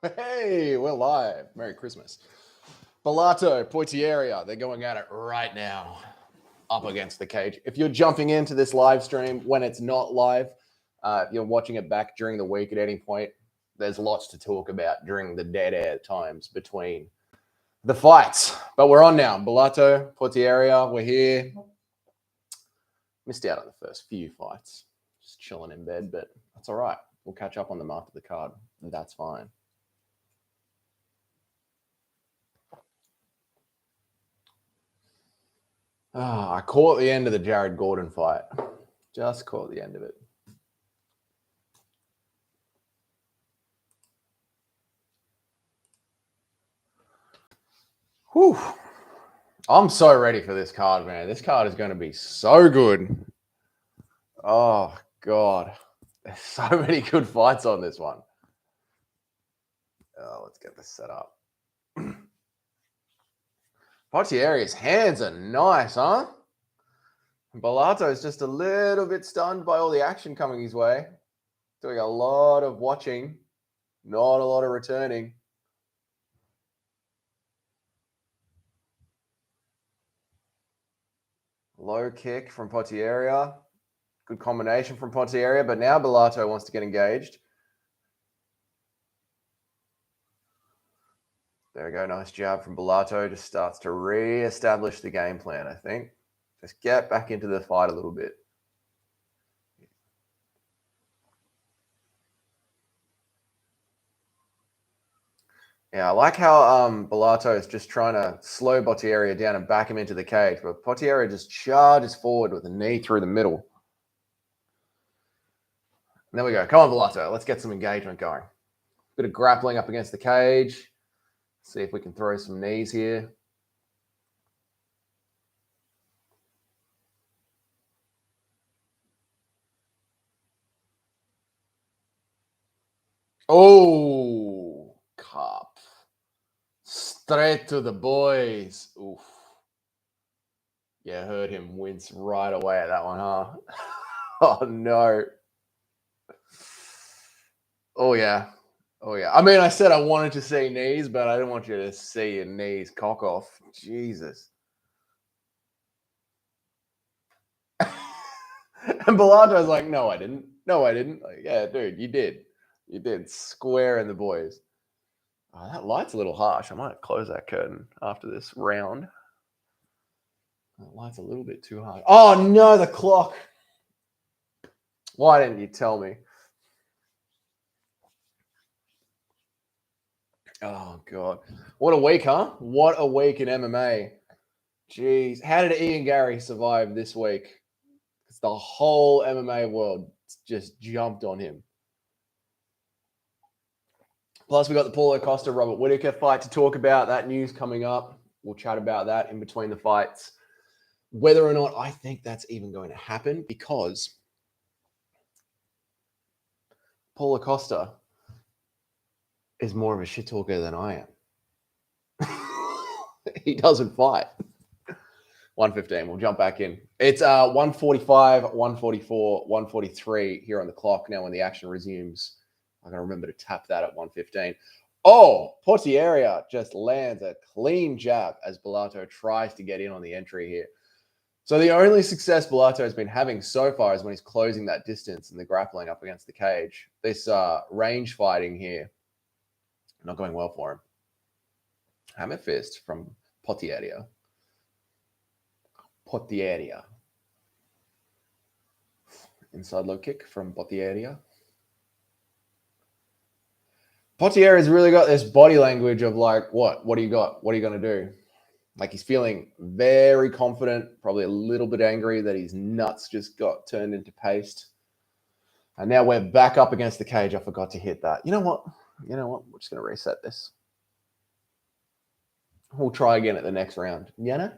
Hey, we're live. Merry Christmas. Bellato, Potieria, they're going at it right now up against the cage. If you're jumping into this live stream when it's not live, if you're watching it back during the week at any point, there's lots to talk about during the dead air times between the fights. But we're on now. Bellato, Potieria, we're here. Missed out on the first few fights. Just chilling in bed, but that's all right. We'll catch up on them after the card. That's fine. I caught the end of the Jared Gordon fight. Just caught the end of it. Whew. I'm so ready for this card, man. This card is going to be so good. Oh, God. There's so many good fights on this one. Oh, let's get this set up. Potieria's hands are nice, huh? Bellato is just a little bit stunned by all the action coming his way. Doing a lot of watching, not a lot of returning. Low kick from Potieria. Good combination from Potieria, but now Bellato wants to get engaged. There we go. Nice jab from Bellato. Just starts to re-establish the game plan, I think. Just get back into the fight a little bit. Yeah, I like how Bellato is just trying to slow Potieria down and back him into the cage, but Potieria just charges forward with a knee through the middle. And there we go. Come on, Bellato. Let's get some engagement going. Bit of grappling up against the cage. See if we can throw some knees here. Oh, cop. Straight to the boys. Oof. Yeah, heard him wince right away at that one, huh? Oh, no. Oh, yeah. Oh, yeah. I mean, I said I wanted to see knees, but I didn't want you to see your knees cock off. Jesus. And Bellato's like, no, I didn't. No, I didn't. Like, yeah, dude, you did. You did. Square in the boys. Oh, that light's a little harsh. I might close that curtain after this round. That light's a little bit too harsh. Oh, no, the clock. Why didn't you tell me? Oh, God. What a week, huh? What a week in MMA. Jeez. How did Ian Gary survive this week? Because the whole MMA world just jumped on him. Plus, we got the Paulo Costa, Robert Whittaker fight to talk about. That news coming up. We'll chat about that in between the fights. Whether or not I think that's even going to happen, because Paulo Costa is more of a shit talker than I am. He doesn't fight. 115. We'll jump back in. It's 145, 144, 143 here on the clock now when the action resumes. I gotta remember to tap that at 115. Oh, Potieria just lands a clean jab as Bellato tries to get in on the entry here. So the only success Bellato has been having so far is when he's closing that distance and the grappling up against the cage. This range fighting here, not going well for him. Hammer fist from Potieria. Potieria. Inside low kick from Potieria. Potieria's really got this body language of like, what? What do you got? What are you going to do? Like he's feeling very confident, probably a little bit angry that his nuts just got turned into paste. And now we're back up against the cage. I forgot to hit that. You know what? We're just going to reset this. We'll try again at the next round. You know?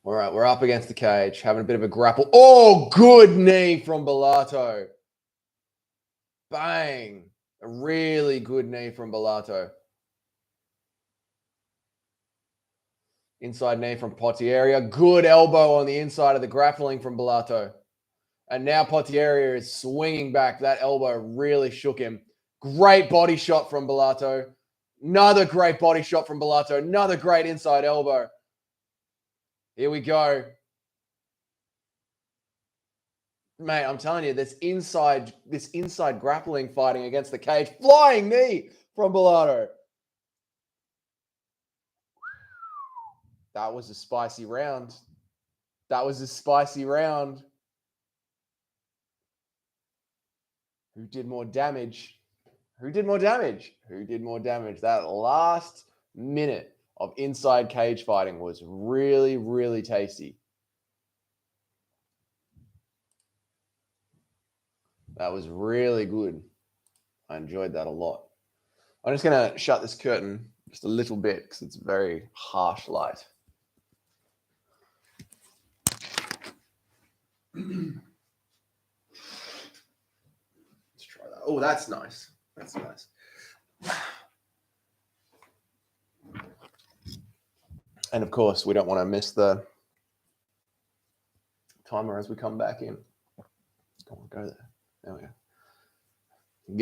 All right, we're up against the cage, having a bit of a grapple. Oh, good knee from Bellato. Bang. A really good knee from Bellato. Inside knee from Potieria. Good elbow on the inside of the grappling from Bellato. And now Potieria is swinging back. That elbow really shook him. Great body shot from Bellato. Another great body shot from Bellato. Another great inside elbow. Here we go. Mate, I'm telling you, this inside grappling fighting against the cage. Flying knee from Bellato. That was a spicy round. That was a spicy round. Who did more damage? Who did more damage? Who did more damage? That last minute of inside cage fighting was really, really tasty. That was really good. I enjoyed that a lot. I'm just going to shut this curtain just a little bit because it's very harsh light. Let's try that. Oh, that's nice. That's nice. And of course, we don't want to miss the timer as we come back in. Don't want to go there. There we go.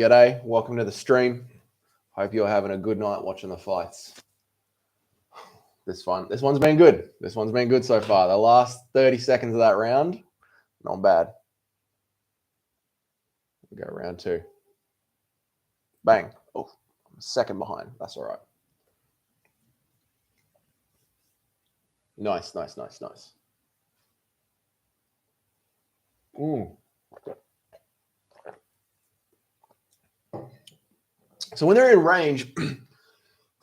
G'day. Welcome to the stream. Hope you're having a good night watching the fights. This one's been good. This one's been good so far. The last 30 seconds of that round, not bad. We go round 2. Bang. Oh, I'm a second behind. That's all right. Nice, nice, nice, nice. So when they're in range,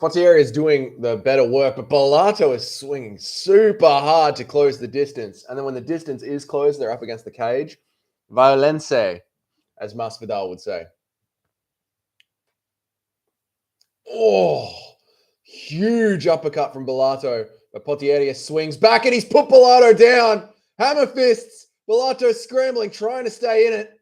Potieria is doing the better work, but Bellato is swinging super hard to close the distance. And then when the distance is closed, they're up against the cage. Violence, as Masvidal would say. Oh, huge uppercut from Bellato. But Potieria swings back and he's put Bellato down. Hammer fists. Bellato scrambling, trying to stay in it.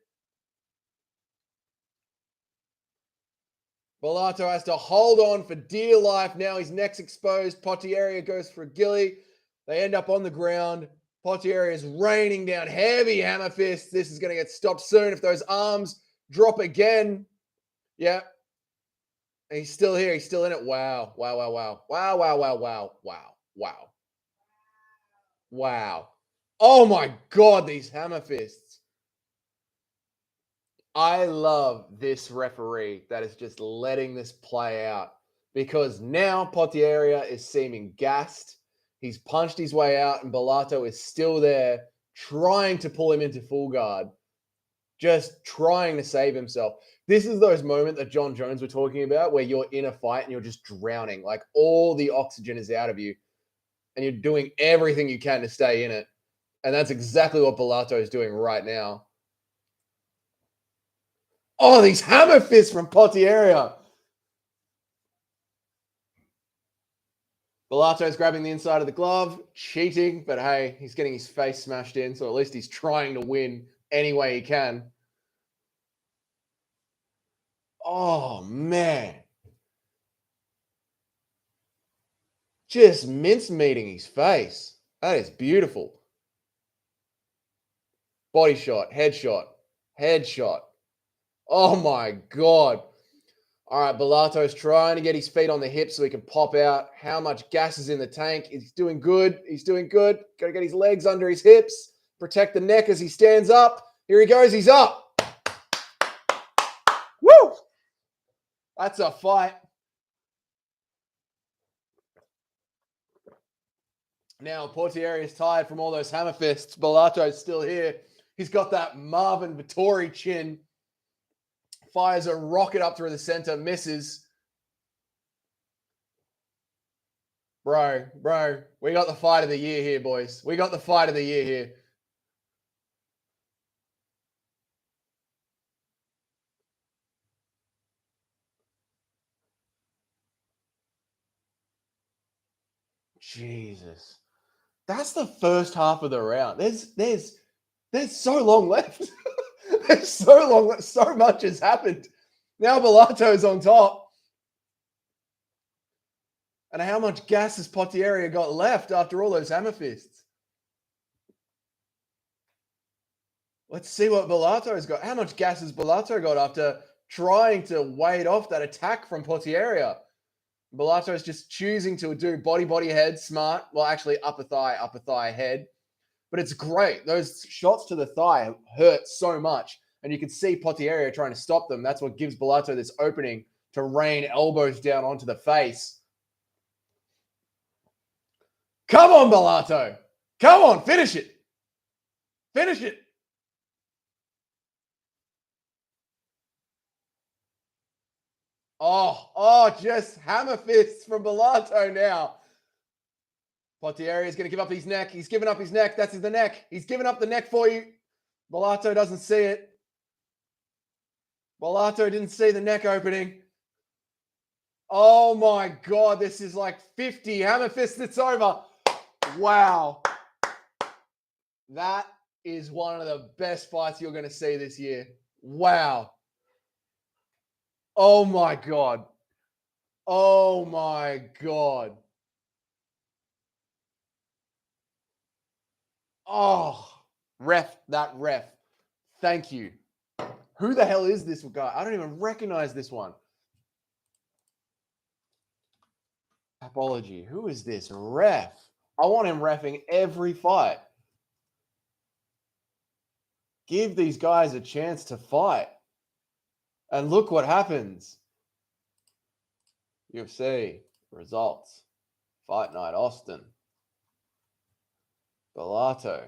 Bellato has to hold on for dear life. Now his neck's exposed. Potieria goes for a gilly. They end up on the ground. Potieria is raining down heavy hammer fists. This is going to get stopped soon if those arms drop again. Yeah. And he's still here. He's still in it. Wow. Wow, wow, wow. Wow, wow, wow, wow, wow, wow. Wow. Oh my God, these hammer fists. I love this referee that is just letting this play out because now Potieria is seeming gassed. He's punched his way out and Bellato is still there trying to pull him into full guard, just trying to save himself. This is those moments that John Jones were talking about where you're in a fight and you're just drowning. Like all the oxygen is out of you and you're doing everything you can to stay in it. And that's exactly what Bellato is doing right now. Oh, these hammer fists from Potieria. Bellato's grabbing the inside of the glove, cheating, but hey, he's getting his face smashed in, so at least he's trying to win any way he can. Oh, man. Just mince-meating his face. That is beautiful. Body shot, headshot, headshot. Oh, my God. All right, Bellato's trying to get his feet on the hips so he can pop out. How much gas is in the tank? He's doing good. He's doing good. Got to get his legs under his hips. Protect the neck as he stands up. Here he goes. He's up. Woo! That's a fight. Now, Potieria is tired from all those hammer fists. Bellato's still here. He's got that Marvin Vittori chin. Fires a rocket up through the center, misses. Bro, we got the fight of the year here, boys. We got the fight of the year here. Jesus. That's the first half of the round. There's so long left. There's so long left. So much has happened. Now Bellato's on top. And how much gas has Potieria got left after all those hammer fists? Let's see what Bellato's got. How much gas has Bellato got after trying to wade off that attack from Potieria? Bellato's just choosing to do body, head, smart. Well, actually, upper thigh, head. But it's great. Those shots to the thigh hurt so much. And you can see Potieria trying to stop them. That's what gives Bellato this opening to rain elbows down onto the face. Come on, Bellato. Come on, finish it. Finish it. Oh, just hammer fists from Bellato now. Potieria is going to give up his neck. He's given up his neck. That's the neck. He's given up the neck for you. Bellato doesn't see it. Bellato didn't see the neck opening. Oh my God, this is like 50 hammer fists. It's over. Wow. That is one of the best fights you're going to see this year. Wow. Oh my God. Oh my God. Oh, ref. Thank you. Who the hell is this guy? I don't even recognize this one. Apology. Who is this ref? I want him reffing every fight. Give these guys a chance to fight. And look what happens. UFC results. Fight night, Austin. Bellato.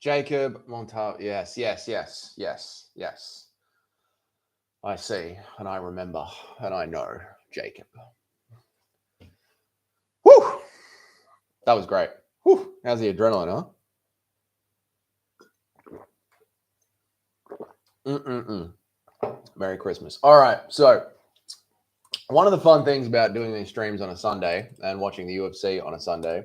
Jacob Montal. Yes. I see, and I remember, and I know Jacob. Whew! That was great. Whew! How's the adrenaline, huh? Merry Christmas. All right, so one of the fun things about doing these streams on a Sunday and watching the UFC on a Sunday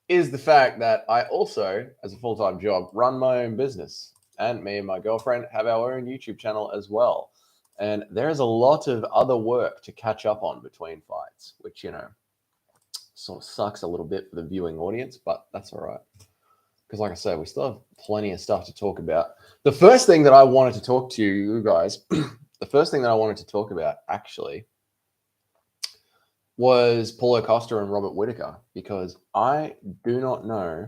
is the fact that I also, as a full-time job, run my own business. And me and my girlfriend have our own YouTube channel as well. And there's a lot of other work to catch up on between fights, which, you know, sort of sucks a little bit for the viewing audience, but that's all right. Because like I said, we still have plenty of stuff to talk about. The first thing that I wanted to talk to you guys, the first thing that I wanted to talk about actually was Paulo Costa and Robert Whittaker, because I do not know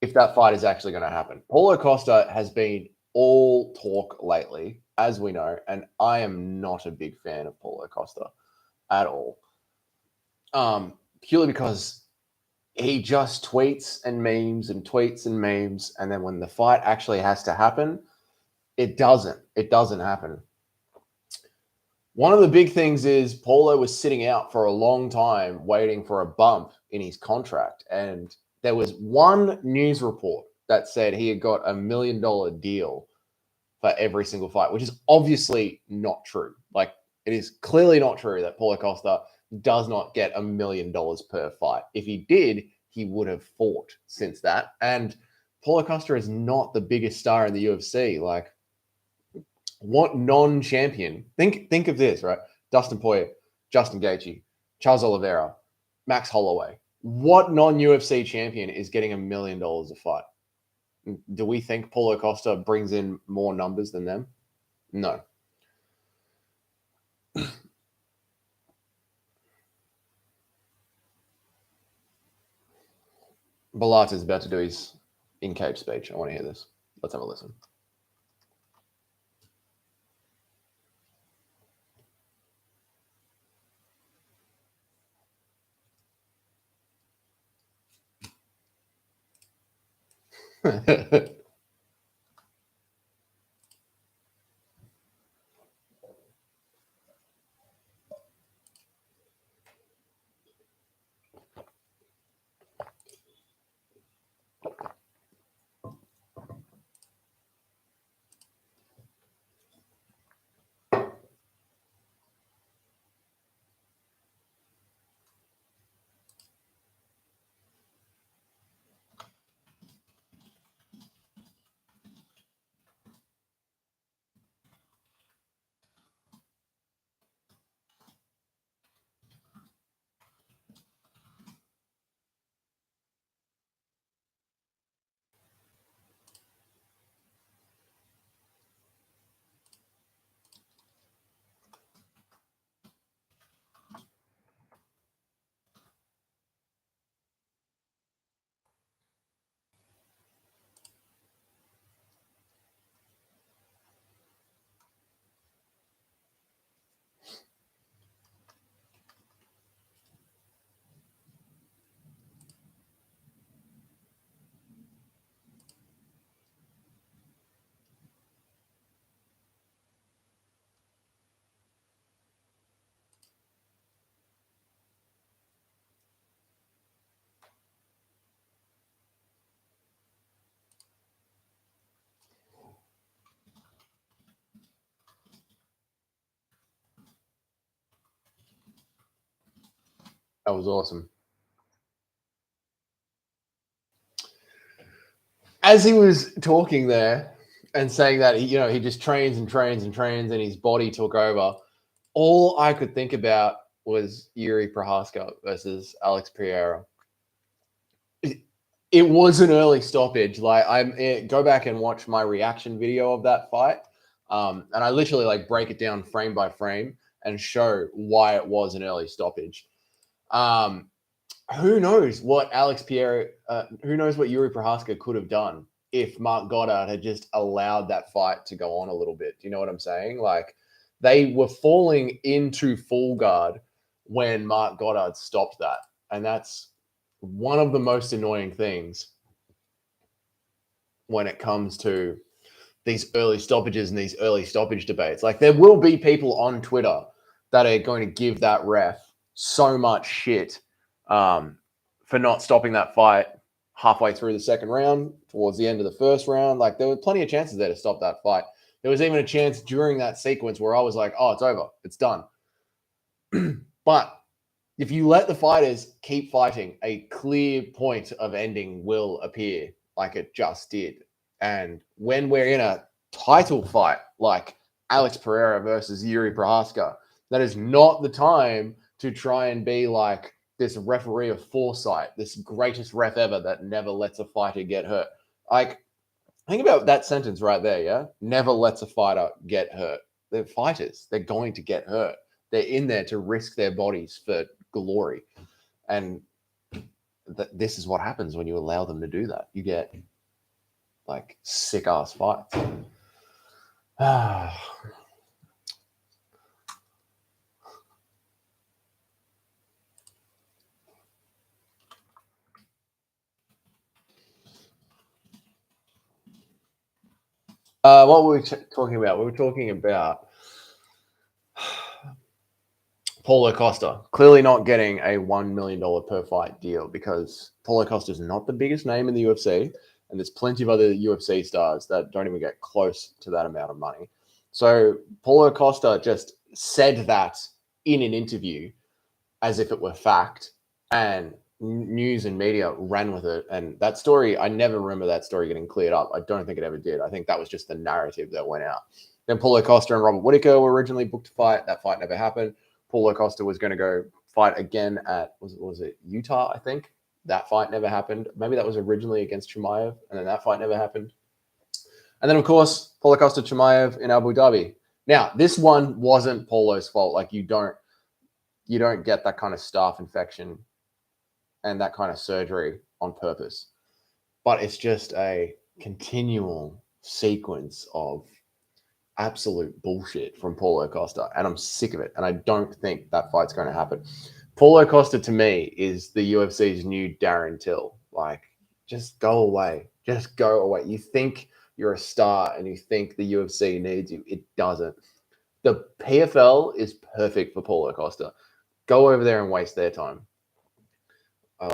if that fight is actually going to happen. Paulo Costa has been all talk lately, as we know, and I am not a big fan of Paulo Costa at all. Purely because he just tweets and memes, and then when the fight actually has to happen, it doesn't happen. One of the big things is Paulo was sitting out for a long time waiting for a bump in his contract. And there was one news report that said he had got $1 million deal for every single fight, which is obviously not true. Like, it is clearly not true that Paulo Costa does not get $1 million per fight. If he did, he would have fought since that. And Paulo Costa is not the biggest star in the UFC. Like, what non-champion? Think of this, right? Dustin Poirier, Justin Gaethje, Charles Oliveira, Max Holloway. What non-UFC champion is getting $1 million a fight? Do we think Paulo Costa brings in more numbers than them? No. Bellato is about to do his in-cage speech. I want to hear this. Let's have a listen. That was awesome. As he was talking there and saying that he just trains and trains and trains and his body took over, all I could think about was Yuri Prohaska versus Alex Pereira. It was an early stoppage. Go back and watch my reaction video of that fight, and I literally break it down frame by frame and show why it was an early stoppage. Who knows what who knows what Yuri Prohaska could have done if Mark Goddard had just allowed that fight to go on a little bit. Do you know what I'm saying? They were falling into full guard when Mark Goddard stopped that. And that's one of the most annoying things when it comes to these early stoppages and these early stoppage debates. There will be people on Twitter that are going to give that ref so much shit for not stopping that fight halfway through the second round, towards the end of the first round. There were plenty of chances there to stop that fight. There was even a chance during that sequence where I was like, oh, it's over. It's done. But if you let the fighters keep fighting, a clear point of ending will appear, like it just did. And when we're in a title fight like Alex Pereira versus Yuri Prohaska, that is not the time to try and be like this referee of foresight, this greatest ref ever that never lets a fighter get hurt. Think about that sentence right there, yeah? Never lets a fighter get hurt. They're fighters. They're going to get hurt. They're in there to risk their bodies for glory. And this is what happens when you allow them to do that. You get sick-ass fights. What were we talking about? We were talking about Paulo Costa clearly not getting a $1 million per fight deal because Paulo Costa is not the biggest name in the UFC, and there's plenty of other UFC stars that don't even get close to that amount of money. So Paulo Costa just said that in an interview as if it were fact, and news and media ran with it. And that story, I never remember that story getting cleared up. I don't think it ever did. I think that was just the narrative that went out. Then Paulo Costa and Robert Whittaker were originally booked to fight. That fight never happened. Paulo Costa was going to go fight again at, was it Utah, I think? That fight never happened. Maybe that was originally against Chimaev, and then that fight never happened. And then, of course, Paulo Costa Chimaev in Abu Dhabi. Now, this one wasn't Paulo's fault. You don't get that kind of staph infection and that kind of surgery on purpose. But it's just a continual sequence of absolute bullshit from Paulo Costa, and I'm sick of it. And I don't think that fight's going to happen. Paulo Costa, to me, is the UFC's new Darren Till. Just go away. Just go away. You think you're a star and you think the UFC needs you. It doesn't. The PFL is perfect for Paulo Costa. Go over there and waste their time. I'm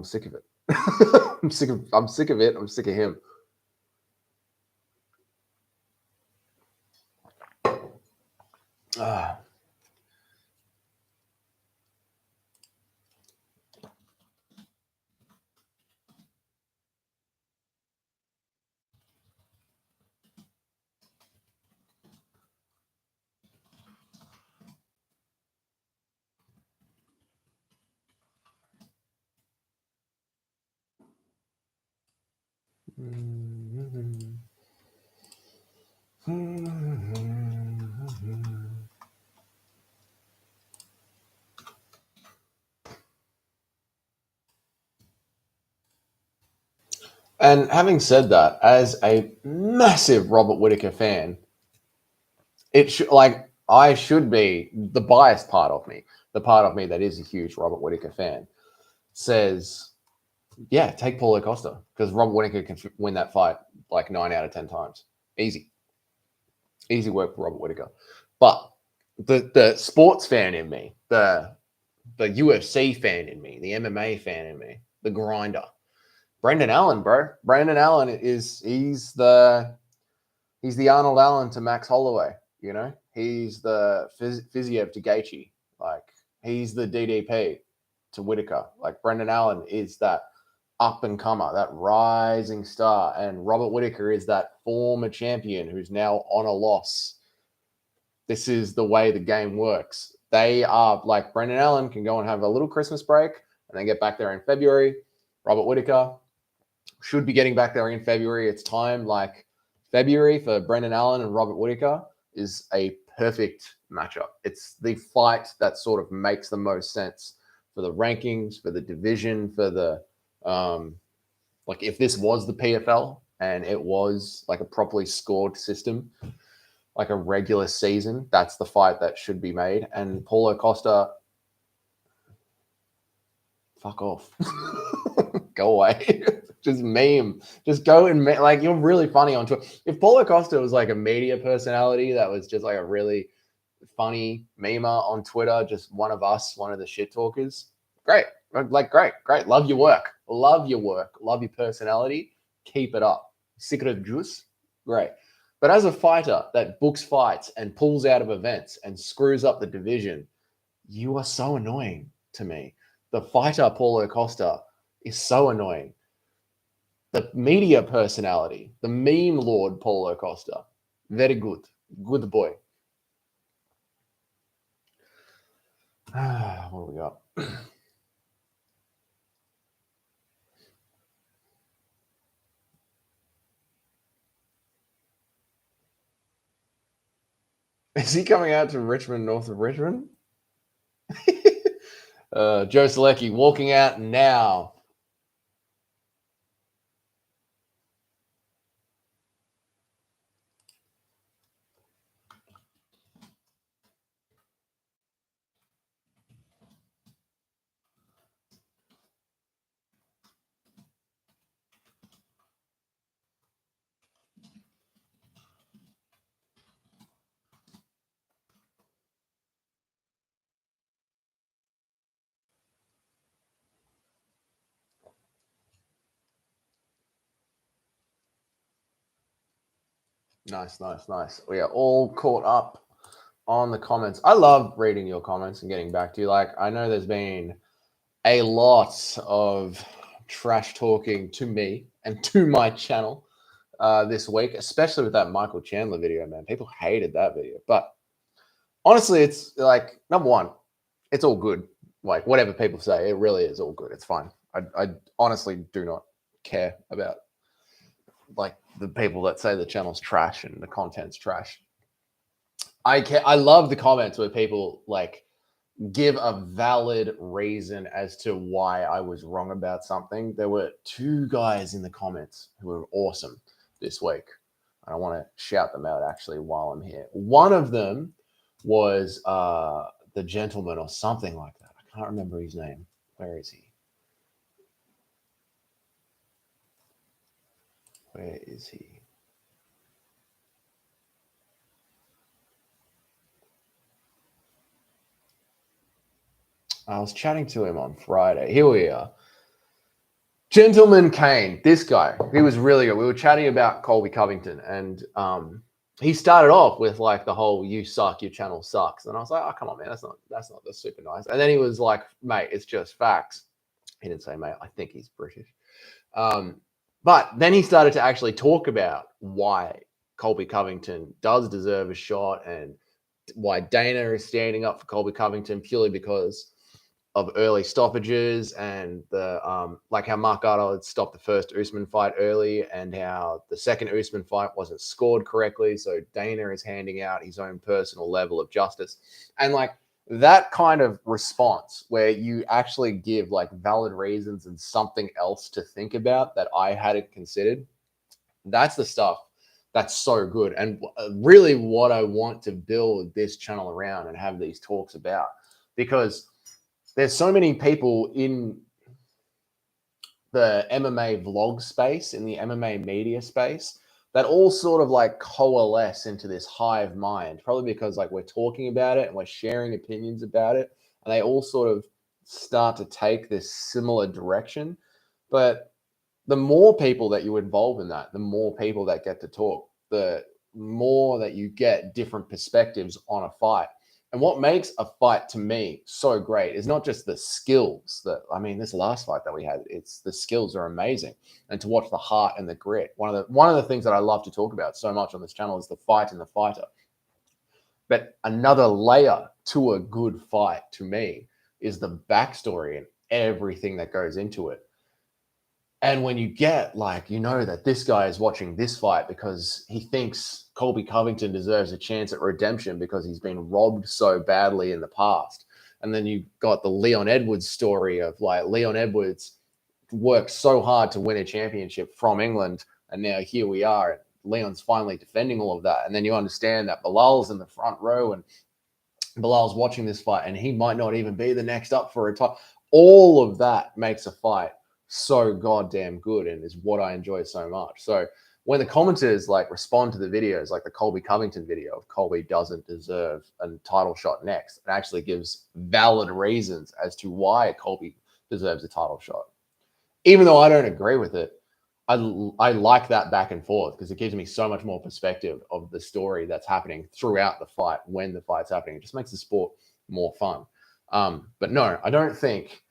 sick of it. I'm sick of it. I'm sick of him. And having said that, as a massive Robert Whittaker fan, I should be the biased part of me, the part of me that is a huge Robert Whittaker fan, says, yeah, take Paulo Costa because Robert Whittaker can win that fight 9 out of 10 times. Easy work for Robert Whittaker. But the sports fan in me, the UFC fan in me, the MMA fan in me, the grinder, Brendan Allen, bro. Brendan Allen he's the Arnold Allen to Max Holloway. He's the Fiziev to Gaethje. He's the DDP to Whittaker. Like Brendan Allen is that up and comer, that rising star, and Robert Whittaker is that former champion who's now on a loss. This is the way the game works. They are like Brendan Allen can go and have a little Christmas break and then get back there in February. Robert Whittaker should be getting back there in February. It's time. Like February for Brendan Allen and Robert Whittaker is a perfect matchup. It's the fight that sort of makes the most sense for the rankings, for the division, for the like if this was the PFL and it was like a properly scored system, like a regular season, that's the fight that should be made. And Paulo Costa, fuck off. Go away. Just meme. Just go and like you're really funny on Twitter. If Paulo Costa was like a media personality that was just like a really funny memer on Twitter, just one of us, one of the shit talkers, great. Like great. Love your work. Love your personality. Keep it up. Secret juice. Great. But as a fighter that books fights and pulls out of events and screws up the division, you are so annoying to me. The fighter Paulo Costa is so annoying. The media personality, the meme lord Paulo Costa, very good. Good boy. What do we got? Is he coming out to Richmond, north of Richmond? Joe Solecki walking out now. Nice. We are all caught up on the comments. I love reading your comments and getting back to you. Like, I know there's been a lot of trash talking to me and to my channel this week, especially with that Michael Chandler video, man. People hated that video. But honestly, it's like, number one, it's all good. Like, whatever people say, it really is all good. It's fine. I honestly do not care about like the people that say the channel's trash and the content's trash. I love the comments where people like give a valid reason as to why I was wrong about something. There were two guys in the comments who were awesome this week. I want to shout them out actually while I'm here. One of them was the gentleman or something like that. I can't remember his name. Where is he? Where is he? I was chatting to him on Friday. Here we are. Gentleman Kane, this guy, he was really good. We were chatting about Colby Covington, and he started off with like the whole "you suck, your channel sucks," and I was like, "Oh, come on, man, that's super nice." And then he was like, "Mate, it's just facts." He didn't say, "Mate, I think he's British." But then he started to actually talk about why Colby Covington does deserve a shot and why Dana is standing up for Colby Covington purely because of early stoppages and the like how Mark Goddard had stopped the first Usman fight early and how the second Usman fight wasn't scored correctly. So Dana is handing out his own personal level of justice. And like that kind of response where you actually give like valid reasons and something else to think about that I hadn't considered, that's the stuff that's so good. And really what I want to build this channel around and have these talks about, because there's so many people in the MMA vlog space, in the MMA media space, that all sort of like coalesce into this hive mind, probably because like we're talking about it and we're sharing opinions about it, and they all sort of start to take this similar direction. But the more people that you involve in that, the more people that get to talk, the more that you get different perspectives on a fight. And what makes a fight to me so great is not just the skills that, I mean, this last fight that we had, it's the skills are amazing. And to watch the heart and the grit. One of the things that I love to talk about so much on this channel is the fight and the fighter. But another layer to a good fight to me is the backstory and everything that goes into it. And when you get, like, you know that this guy is watching this fight because he thinks Colby Covington deserves a chance at redemption because he's been robbed so badly in the past. And then you got the Leon Edwards story of, like, Leon Edwards worked so hard to win a championship from England, and now here we are. Leon's finally defending all of that. And then you understand that Bilal's in the front row and Bilal's watching this fight, and he might not even be the next up for a title. All of that makes a fight so goddamn good and is what I enjoy so much. So when the commenters like respond to the videos, like the Colby Covington video of Colby doesn't deserve a title shot next, it actually gives valid reasons as to why Colby deserves a title shot. Even though I don't agree with it, I like that back and forth because it gives me so much more perspective of the story that's happening throughout the fight when the fight's happening. It just makes the sport more fun. But no, I don't think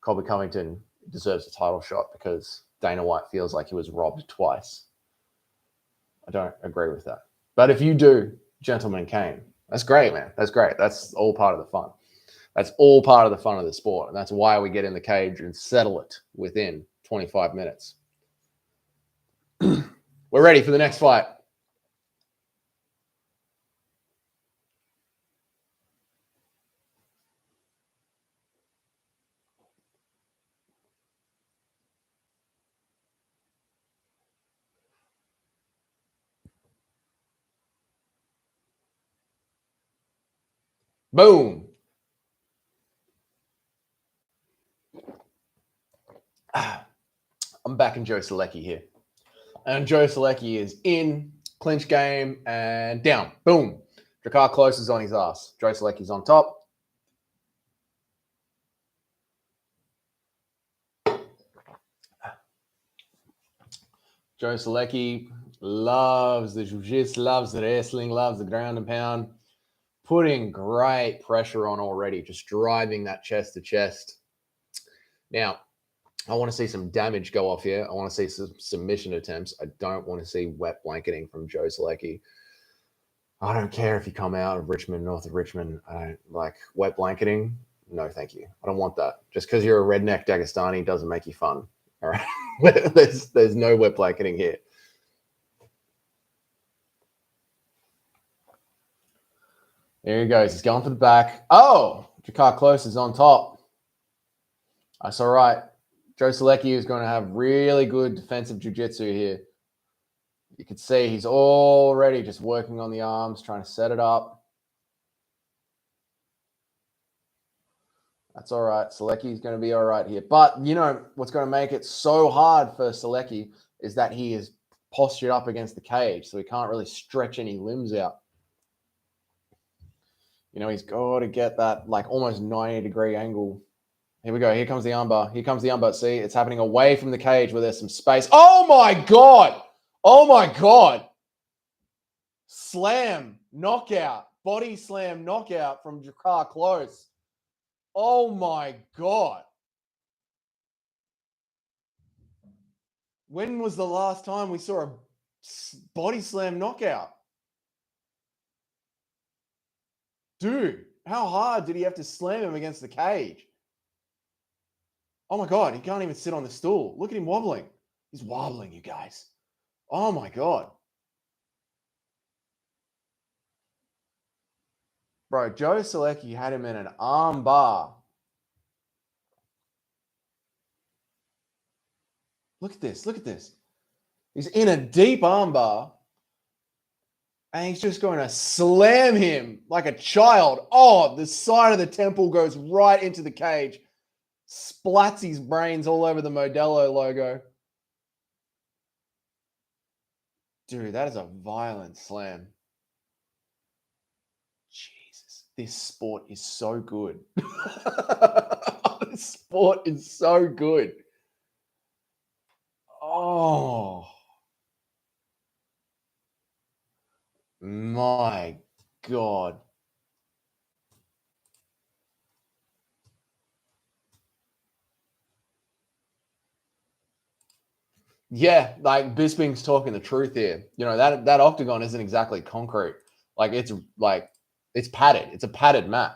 Colby Covington deserves a title shot because Dana White feels like he was robbed twice. I don't agree with that. But if you do, Gentleman Kane, that's great, man. That's great. That's all part of the fun. That's all part of the fun of the sport. And that's why we get in the cage and settle it within 25 minutes. We're ready for the next fight. Boom. I'm back in Joe Solecki here. And Joe Solecki is in, clinch game, and down. Boom. Drakkar Klose is on his ass. Joe Solecki's on top. Joe Solecki loves the jiu-jitsu, loves the wrestling, loves the ground and pound. Putting great pressure on already, just driving that chest to chest. Now, I want to see some damage go off here. I want to see some submission attempts. I don't want to see wet blanketing from Joe Solecki. I don't care if you come out of Richmond, north of Richmond. I don't like wet blanketing. No, thank you. I don't want that. Just because you're a redneck Dagestani doesn't make you fun. All right. there's no wet blanketing here. There he goes. He's going for the back. Oh, Drakkar Klose is on top. That's all right. Joe Solecki is going to have really good defensive jiu-jitsu here. You can see he's already just working on the arms, trying to set it up. That's all right. Solecki is going to be all right here. But, you know, what's going to make it so hard for Solecki is that he is postured up against the cage, so he can't really stretch any limbs out. You know, he's got to get that, like, almost 90-degree angle. Here we go. Here comes the armbar. Here comes the armbar. See, it's happening away from the cage where there's some space. Oh, my God. Oh, my God. Slam, knockout, body slam, knockout from Drakkar Klose. Oh, my God. When was the last time we saw a body slam knockout? Dude, how hard did he have to slam him against the cage? Oh, my God. He can't even sit on the stool. Look at him wobbling. He's wobbling, you guys. Oh, my God. Bro, Joe Solecki had him in an arm bar. Look at this. Look at this. He's in a deep arm bar. And he's just going to slam him like a child. Oh, the side of the temple goes right into the cage. Splats his brains all over the Modelo logo. Dude, that is a violent slam. Jesus, this sport is so good. This sport is so good. Oh. My God. Yeah, like Bisping's talking the truth here. You know, that octagon isn't exactly concrete. Like it's padded. It's a padded mat.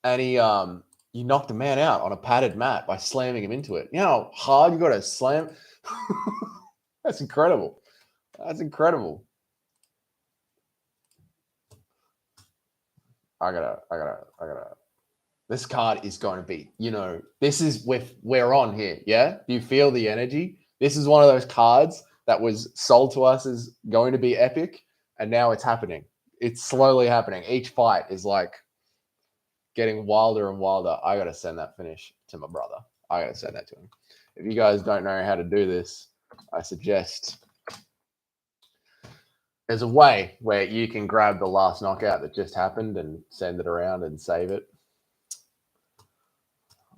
And he knocked a man out on a padded mat by slamming him into it. You know how hard you got to slam? That's incredible. That's incredible. I gotta. This card is going to be, you know, this is we're on here. Yeah. Do you feel the energy? This is one of those cards that was sold to us as going to be epic. And now it's happening. It's slowly happening. Each fight is like getting wilder and wilder. I got to send that finish to my brother. I got to send that to him. If you guys don't know how to do this, I suggest there's a way where you can grab the last knockout that just happened and send it around and save it.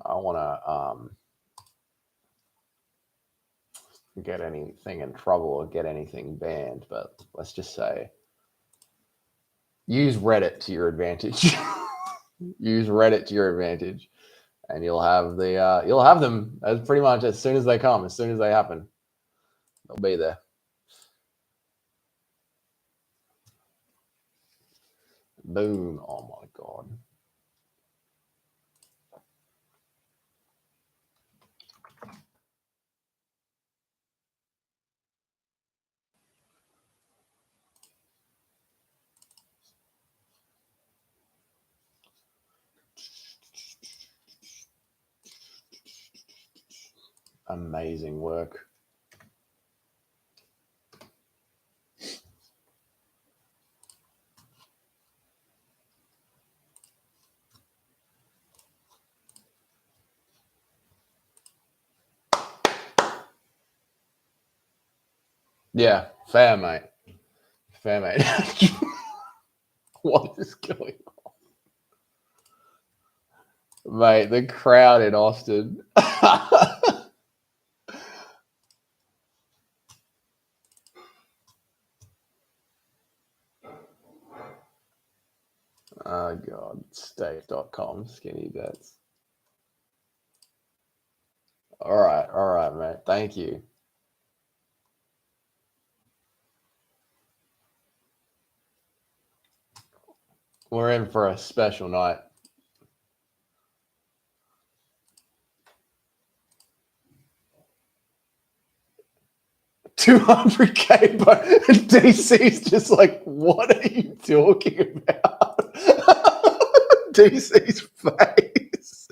I want to get anything in trouble or get anything banned, but let's just say use Reddit to your advantage. Use Reddit to your advantage, and you'll have them as pretty much as soon as they come, as soon as they happen, they'll be there. Boom! Oh my god. Amazing work. Yeah, fair, mate. Fair, mate. What is going on? Mate, the crowd in Austin. Oh, God. Stake.com, skinny bets. All right, mate. Thank you. We're in for a special night. $200K, but DC's just like, what are you talking about? DC's face.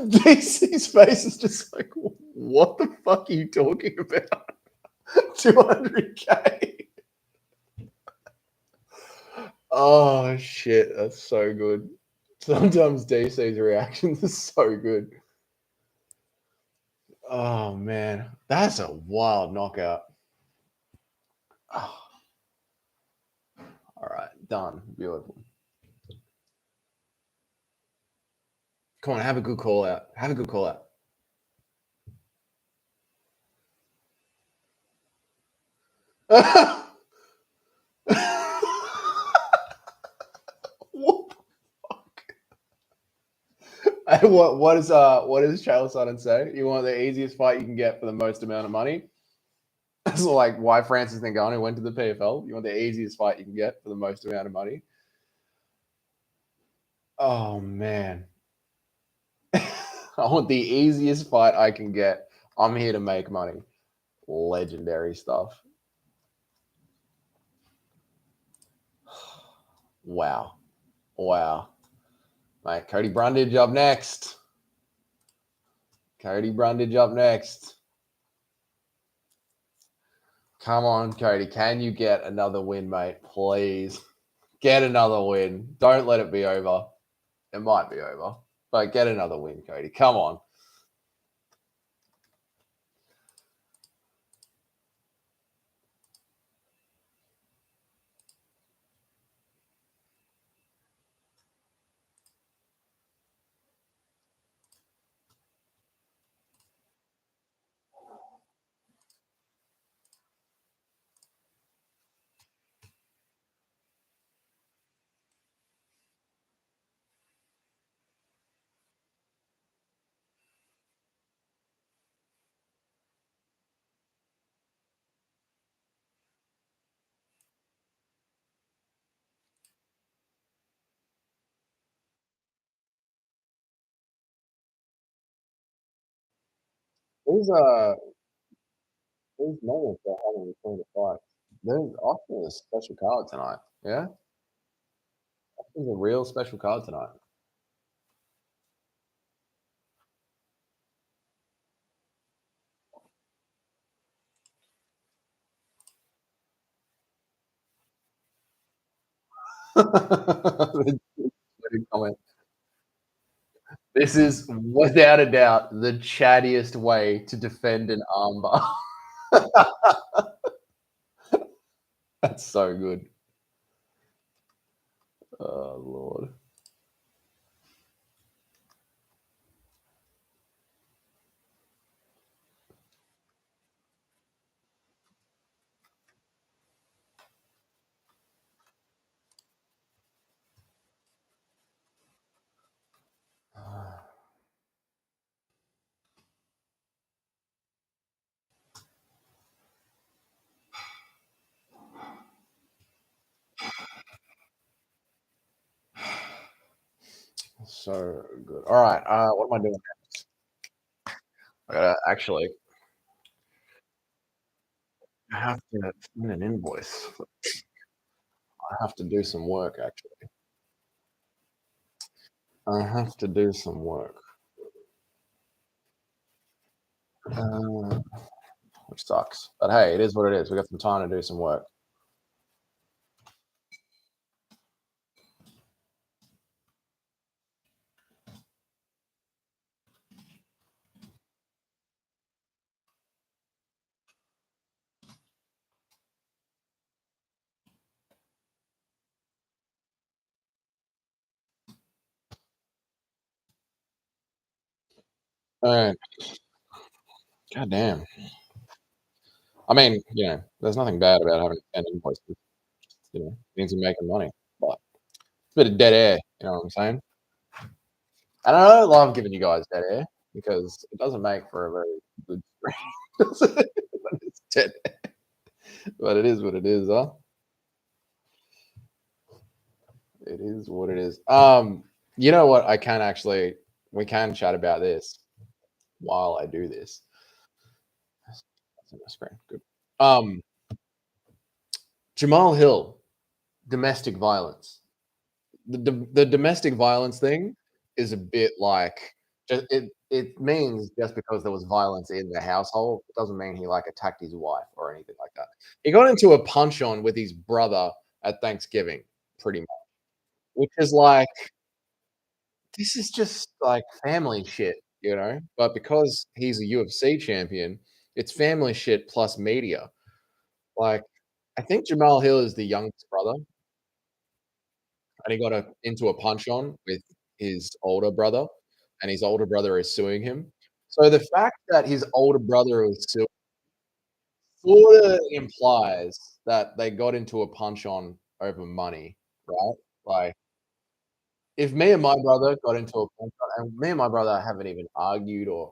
DC's face is just like, what the fuck are you talking about? 200K. Oh shit, that's so good. Sometimes DC's reactions are so good. Oh man, that's a wild knockout. Oh. All right, done. Beautiful. Come on, have a good call out. Have a good call out. What the fuck? What does Chael Sonnen say? You want the easiest fight you can get for the most amount of money? So like why Francis Ngannou went to the PFL. You want the easiest fight you can get for the most amount of money? Oh man. I want the easiest fight I can get. I'm here to make money. Legendary stuff. Wow. Wow. Mate, Cody Brundage up next. Cody Brundage up next. Come on, Cody. Can you get another win, mate? Please. Get another win. Don't let it be over. It might be over, but get another win, Cody. Come on. who's moments they're having between the fights? There's often a special card tonight. Yeah, there's a real special card tonight. Comment. This is without a doubt the chattiest way to defend an armbar. That's so good. Oh Lord. So good. All right. What am I doing next? I gotta actually. I have to find an invoice. I have to do some work. Actually, I have to do some work, uh, which sucks. But hey, it is what it is. We got some time to do some work. All right. God damn. I mean, there's nothing bad about having 10 invoices. Means you're making money. But it's a bit of dead air. You know what I'm saying? And I don't love giving you guys dead air because it doesn't make for a very good stream. But it's dead air. But it is what it is, huh? It is what it is. You know what? We can chat about this while I do this. That's on my screen. Good. Um, Jamal Hill, domestic violence. The domestic violence thing is a bit like it means just because there was violence in the household, it doesn't mean he like attacked his wife or anything like that. He got into a punch on with his brother at Thanksgiving, pretty much, which is like this is just like family shit. But because he's a UFC champion, it's family shit plus media. Like I think Jamal Hill is the youngest brother, and he got into a punch on with his older brother, and his older brother is suing him. So the fact that his older brother is suing sort of implies that they got into a punch on over money, right? Like if me and my brother got into a punch on, and me and my brother haven't even argued or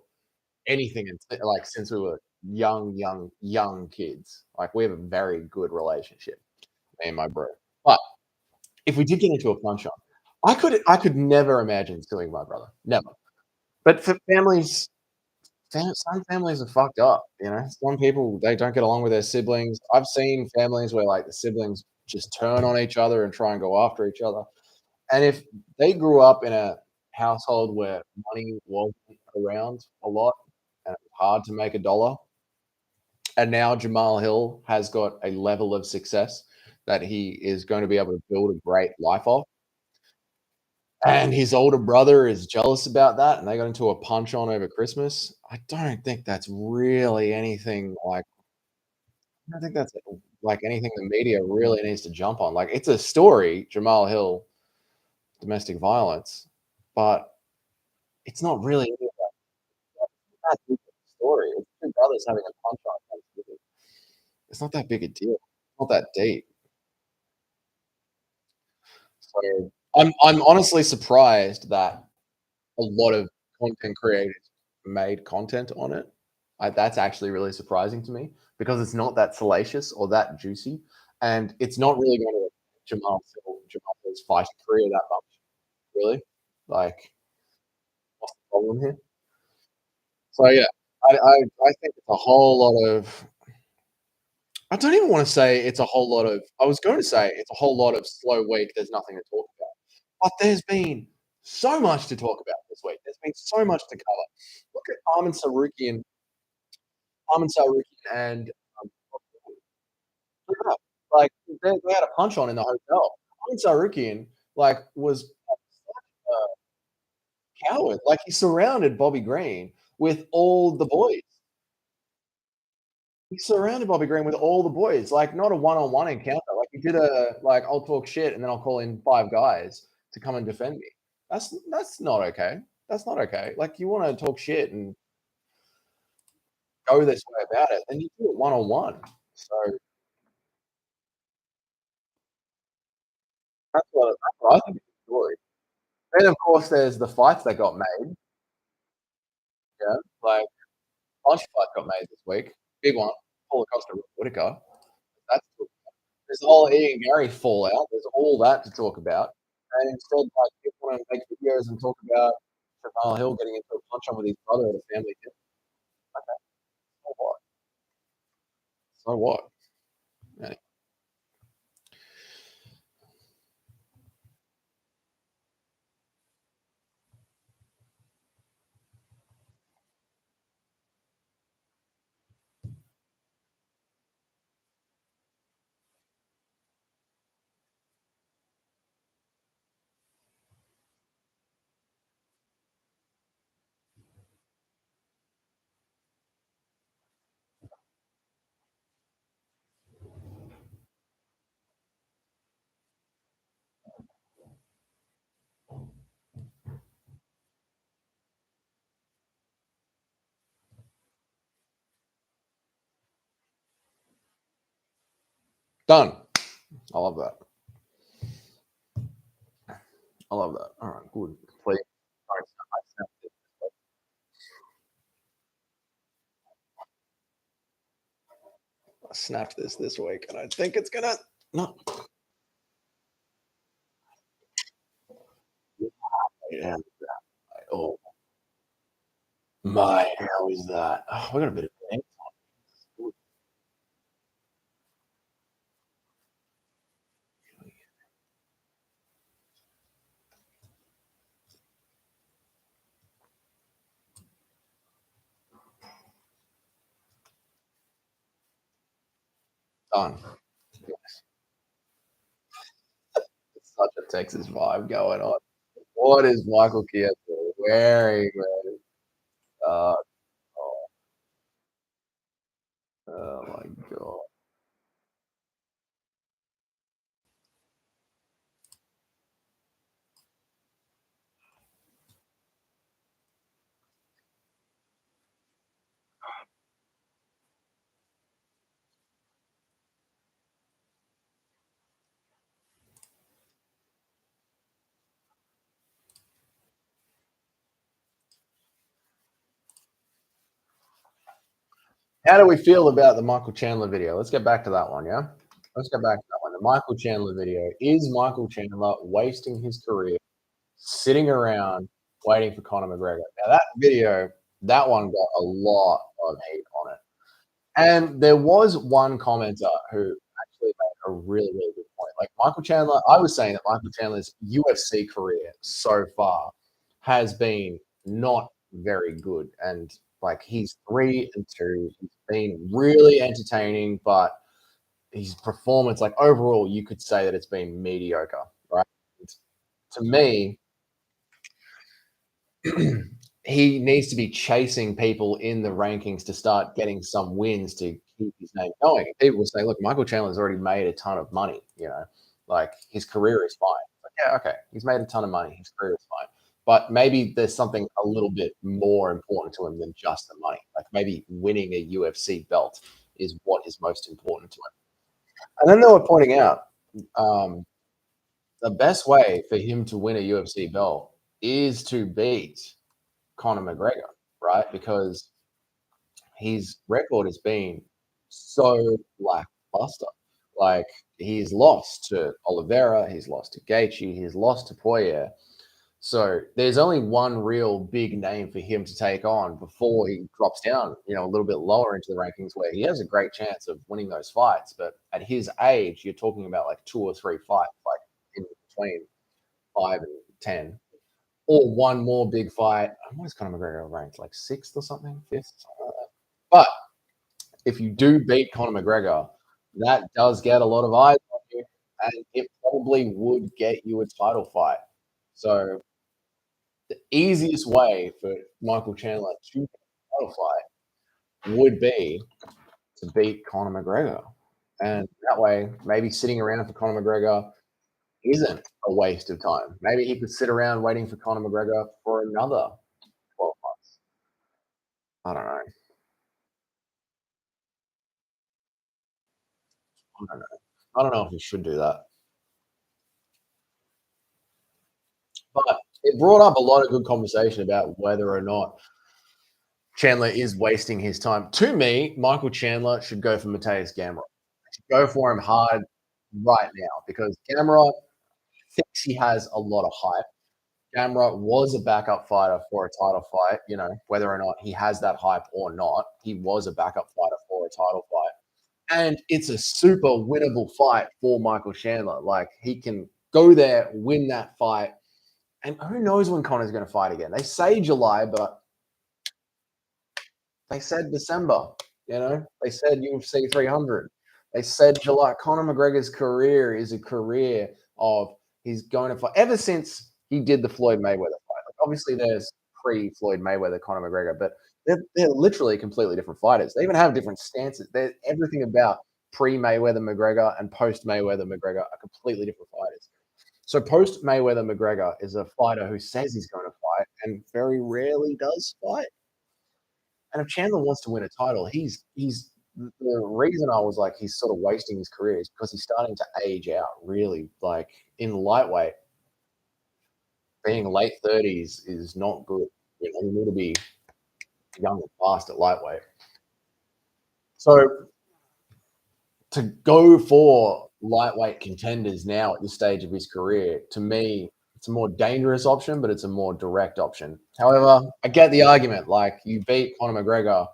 anything like since we were young kids. Like we have a very good relationship, me and my bro. But if we did get into a punch on, I could never imagine suing my brother. Never. But for families, some families are fucked up. Some people they don't get along with their siblings. I've seen families where like the siblings just turn on each other and try and go after each other. And if they grew up in a household where money wasn't around a lot and it was hard to make a dollar, and now Jamal Hill has got a level of success that he is going to be able to build a great life off. And his older brother is jealous about that, and they got into a punch on over Christmas. I don't think that's really anything like I don't think that's like anything the media really needs to jump on. Like it's a story, Jamal Hill, domestic violence, but it's not really that big of a story. It's two brothers having a punch on. It's not that big a deal. It's not that deep. So I'm honestly surprised that a lot of content creators made content on it. That's actually really surprising to me because it's not that salacious or that juicy, and it's not really going to affect Jamal Hill's fighting career that much. Really, like what's the problem here? So yeah, I think it's a whole lot of. I don't even want to say it's a whole lot of. I was going to say it's a whole lot of slow week. There's nothing to talk about, but there's been so much to talk about this week. There's been so much to cover. Look at Arman Sarukian, and um, yeah, like they had a punch on in the hotel. Arman Sarukian was a coward. Like he surrounded Bobby Green with all the boys. He surrounded Bobby Green with all the boys, like not a one-on-one encounter. Like he did I'll talk shit and then I'll call in 5 guys to come and defend me. That's not okay. That's not okay. Like you want to talk shit and go this way about it, then you do it one-on-one. So that's what I think is the story. Then of course there's the fights that got made. Yeah, like a bunch of fights got made this week. Big one, Paulo Costa Whitaker. That's There's the whole E and Gary fallout. There's all that to talk about. And instead, like, people want to make videos and talk about Jamal Hill getting into a punch on with his brother at a family dinner. Okay, so what? So what? Yeah, done. I love that. I love that. All right, good. Please. Sorry, I snapped this week, and I think it's gonna. No. Yeah. Oh my, how is that? Oh, we got a bit of thing. Done. It's such a Texas vibe going on. What is Michael Chiesa wearing, man? Uh, oh, oh my god. How do we feel about the Michael Chandler video? Let's get back to that one, yeah? Let's get back to that one. The Michael Chandler video. Is Michael Chandler wasting his career sitting around waiting for Conor McGregor? Now, that video, that one got a lot of heat on it. And there was one commenter who actually made a really, really good point. Like Michael Chandler, I was saying that Michael Chandler's UFC career so far has been not very good. And like he's 3-2. He's been really entertaining, but his performance, like overall, you could say that it's been mediocre, right? To me, he needs to be chasing people in the rankings to start getting some wins to keep his name going. People will say, "Look, Michael Chandler's already made a ton of money. You know, like his career is fine." Like, yeah, okay, he's made a ton of money. His career is fine, but maybe there's something a little bit more important to him than just the money. Like maybe winning a UFC belt is what is most important to him. And then they were pointing out um, the best way for him to win a UFC belt is to beat Conor McGregor, right? Because his record has been so lackluster. Like he's lost to Oliveira, he's lost to Gaethje, he's lost to Poirier. So there's only one real big name for him to take on before he drops down, a little bit lower into the rankings where he has a great chance of winning those fights. But at his age, you're talking about like 2 or 3 fights, like in between 5 and 10, or one more big fight. What is Conor McGregor ranked? Like sixth or something, fifth, something like that. But if you do beat Conor McGregor, that does get a lot of eyes on you, and it probably would get you a title fight. So the easiest way for Michael Chandler to get a title fight would be to beat Conor McGregor. And that way, maybe sitting around for Conor McGregor isn't a waste of time. Maybe he could sit around waiting for Conor McGregor for another 12 months. I don't know. I don't know. I don't know if he should do that. But it brought up a lot of good conversation about whether or not Chandler is wasting his time. To me, Michael Chandler should go for Mateus Gamrot. Go for him hard right now because Gamrot thinks he has a lot of hype. Gamrot was a backup fighter for a title fight, whether or not he has that hype or not. He was a backup fighter for a title fight. And it's a super winnable fight for Michael Chandler. Like, he can go there, win that fight. And who knows when Conor's going to fight again? They say July, but they said December. They said UFC 300. They said July. Conor McGregor's career is a career of he's going to fight ever since he did the Floyd Mayweather fight. Like, obviously, there's pre-Floyd Mayweather Conor McGregor, but they're literally completely different fighters. They even have different stances. They're everything about pre-Mayweather McGregor and post-Mayweather McGregor are completely different fighters. So post-Mayweather McGregor is a fighter who says he's going to fight and very rarely does fight. And if Chandler wants to win a title, he's the reason I was like he's sort of wasting his career is because he's starting to age out. Really, like in lightweight, being late 30s is not good. You need to be young and fast at lightweight. So to go for lightweight contenders now at this stage of his career, to me, it's a more dangerous option, but it's a more direct option. However, I get the argument. Like, you beat Conor McGregor,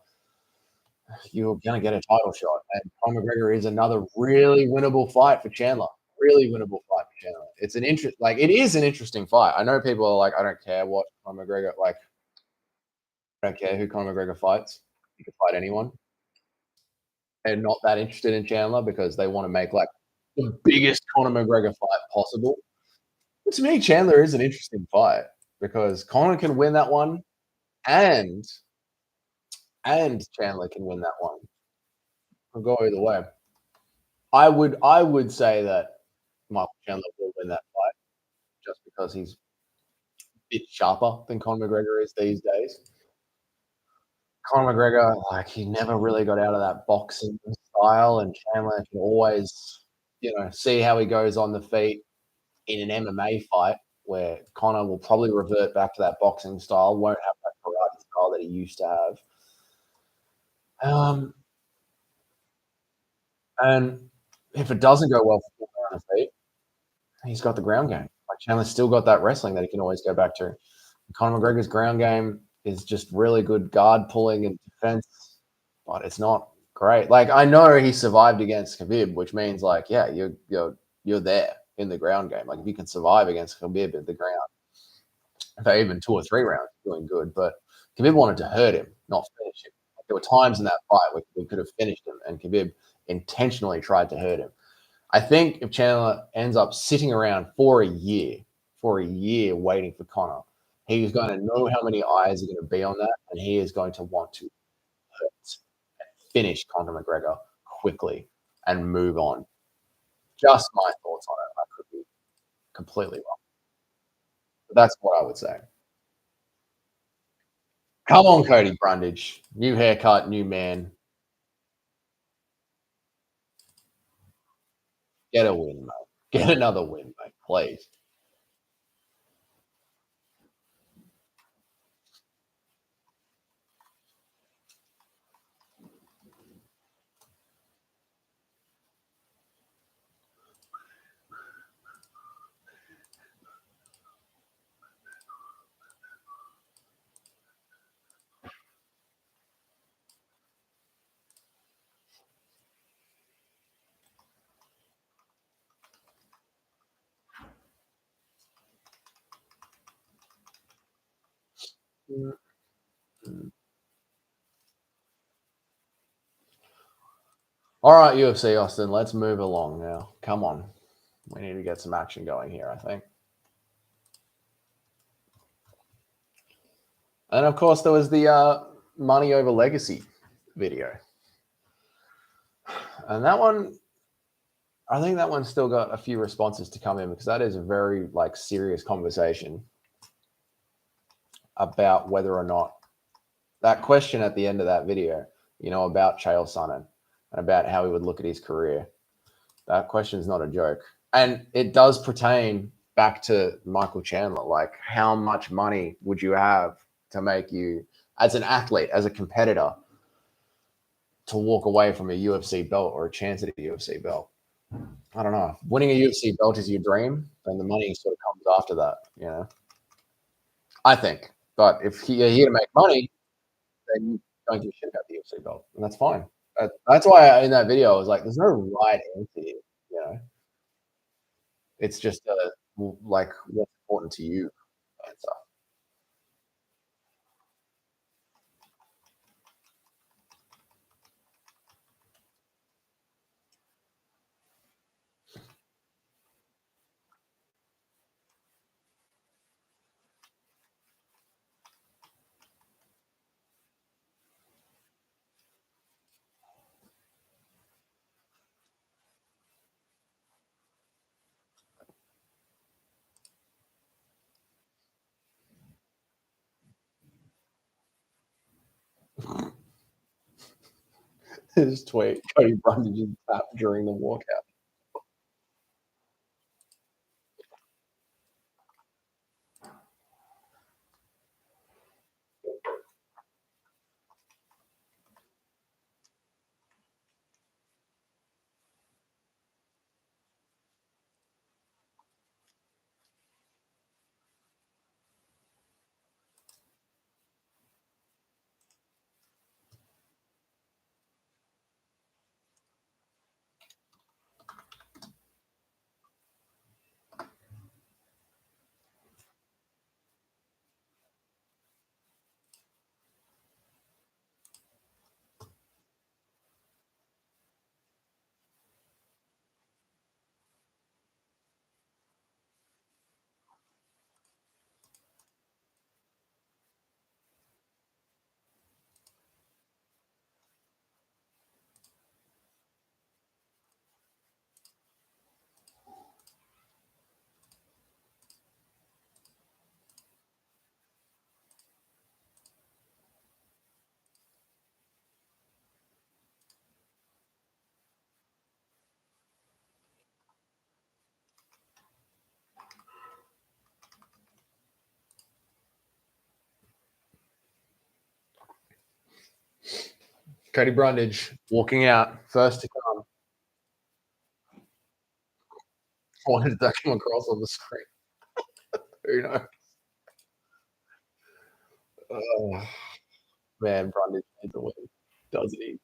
you're going to get a title shot. And Conor McGregor is another really winnable fight for Chandler. Really winnable fight for Chandler. It is an interesting fight. I know people are like, I don't care what Conor McGregor, like, I don't care who Conor McGregor fights. He can fight anyone. They're not that interested in Chandler because they want to make like the biggest Conor McGregor fight possible. But to me, Chandler is an interesting fight because Conor can win that one, and Chandler can win that one. It'll go either way. I would say that Michael Chandler will win that fight just because he's a bit sharper than Conor McGregor is these days. Conor McGregor, like, he never really got out of that boxing style, and Chandler can always, see how he goes on the feet in an MMA fight where Conor will probably revert back to that boxing style, won't have that karate style that he used to have. And if it doesn't go well for Conor on the feet, he's got the ground game. Like, Chandler's still got that wrestling that he can always go back to. Conor McGregor's ground game is just really good guard pulling and defense, but it's not great. Like, I know he survived against Khabib, which means like, yeah, you're there in the ground game. Like, if you can survive against Khabib at the ground, for even 2 or 3 rounds, doing good. But Khabib wanted to hurt him, not finish him. Like, there were times in that fight where we could have finished him, and Khabib intentionally tried to hurt him. I think if Chandler ends up sitting around for a year waiting for Conor, he is going to know how many eyes are going to be on that, and he is going to want to hurt and finish Conor McGregor quickly and move on. Just my thoughts on it. I could be completely wrong. But that's what I would say. Come on, Cody Brundage. New haircut, new man. Get a win, mate. Get another win, mate, please. All right, UFC Austin, let's move along now. Come on. We need to get some action going here, I think. And of course, there was the money over legacy video. And that one, I think that one's still got a few responses to come in because that is a very serious conversation about whether or not that question at the end of that video, about Chael Sonnen and about how he would look at his career. That question is not a joke. And it does pertain back to Michael Chandler. Like, how much money would you have to make you, as an athlete, as a competitor, to walk away from a UFC belt or a chance at a UFC belt? I don't know. If winning a UFC belt is your dream, then the money sort of comes after that, I think. But if you're here to make money, then you don't give a shit about the UFC belt. And that's fine. That's why in that video, I was like, there's no right answer here. It's just what's important to you answer. His tweet, Cody Brundage tap during the walkout. Cody Brundage walking out, first to come. Why did that come across on the screen? Who knows? Oh, man, Brundage needs a win, doesn't he?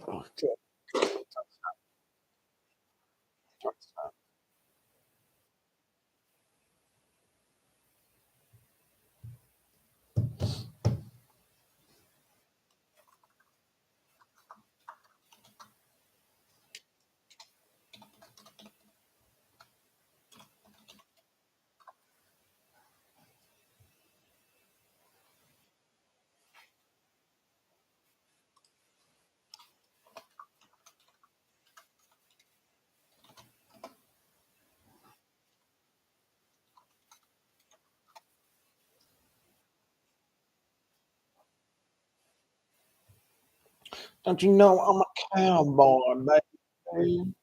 Oh, don't you know I'm a cowboy, baby?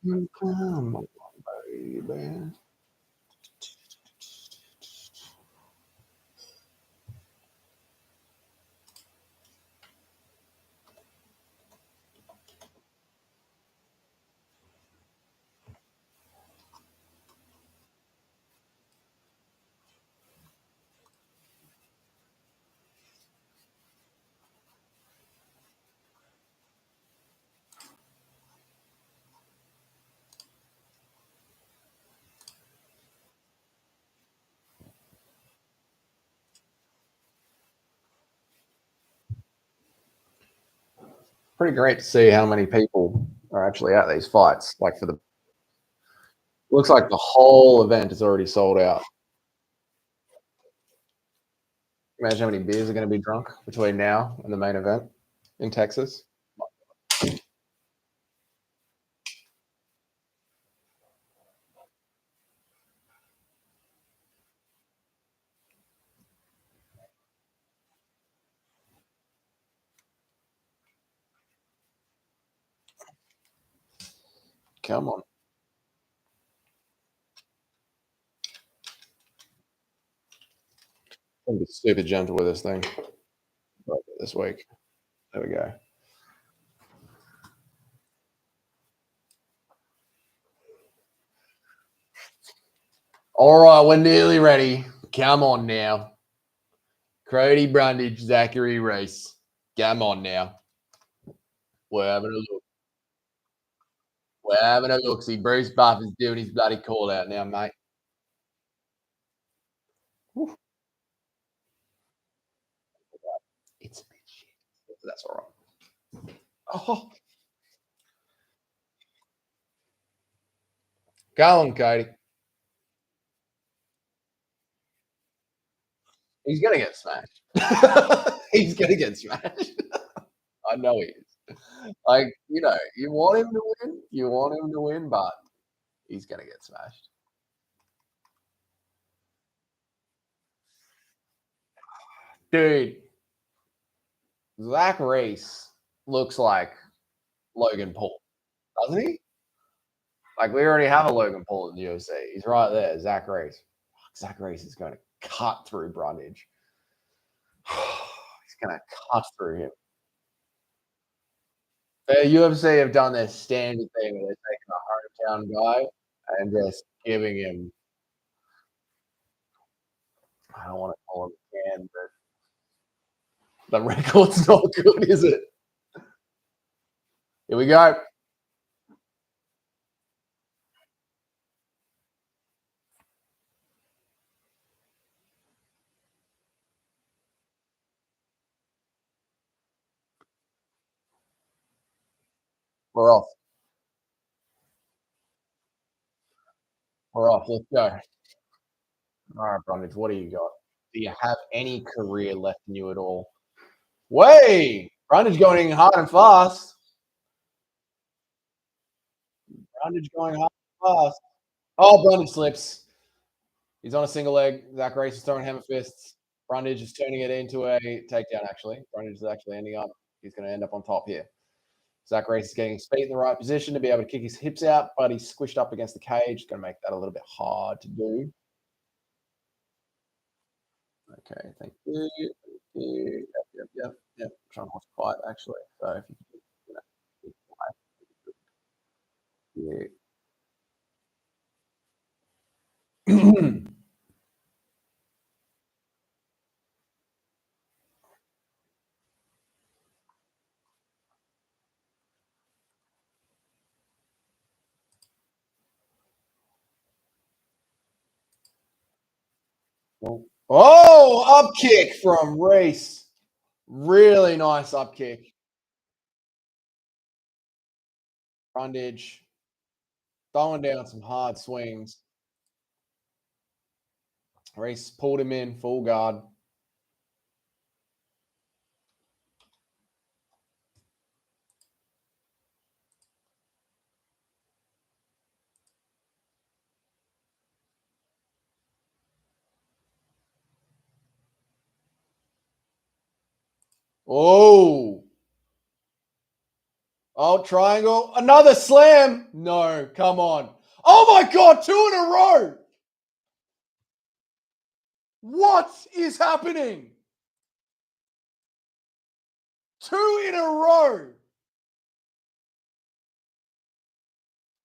Come on, baby. Pretty great to see how many people are actually at these fights. Like for the looks like the whole event is already sold out. Imagine how many beers are going to be drunk between now and the main event in Texas. Come on. I'm gonna be super gentle with this thing this week. There we go. All right, we're nearly ready. Come on now. Cody, Brundage, Zachary, Reese. Come on now. We're having a look. We're having a look. See, Bruce Buff is doing his bloody call out now, mate. Whew. It's a bit shit. That's all right. Oh, go on, Cody. He's gonna get smashed. He's gonna get smashed. I know he is. Like, you want him to win. You want him to win, but he's gonna get smashed. Dude, Zach Reese looks like Logan Paul, doesn't he? Like we already have a Logan Paul in the UFC. He's right there, Zach Reese. Zach Reese is going to cut through Brundage. He's going to cut through him. The UFC have done their standard thing where they're taking a hometown guy and just giving him. I don't want to call him a can, but the record's not good, is it? Here we go. We're off. We're off. Let's go. All right, Brundage, what do you got? Do you have any career left in you at all? Way! Brundage going hard and fast. Brundage going hard and fast. Oh, Brundage slips. He's on a single leg. Zach Reese is throwing hammer fists. Brundage is turning it into a takedown, actually. Brundage is actually ending up. He's going to end up on top here. Zach Reese is getting his feet in the right position to be able to kick his hips out, but he's squished up against the cage. It's going to make that a little bit hard to do. Okay, thank you. Thank you. Yep. Trying to fight, actually. So if you can, Oh, up kick from Reese. Really nice up kick. Brundage throwing down some hard swings. Reese pulled him in full guard. Oh. Oh, triangle. Another slam. No, come on. Oh my God, 2 in a row. What is happening? 2 in a row.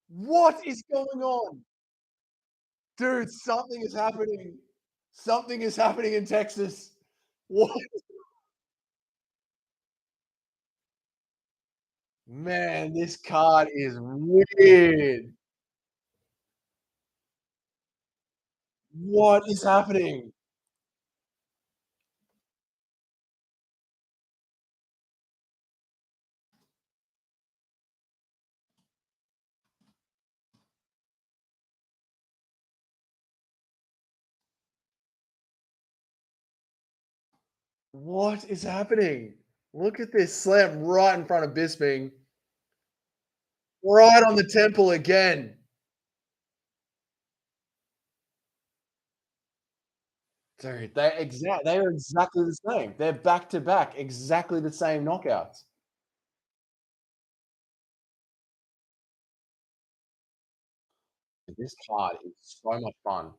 What is going on? Dude, something is happening. Something is happening in Texas. What? Man, this card is weird. What is happening? What is happening? Look at this slam right in front of Bisping. Right on the temple again. Dude, they are exactly the same. They're back to back, exactly the same knockouts. This card is so much fun.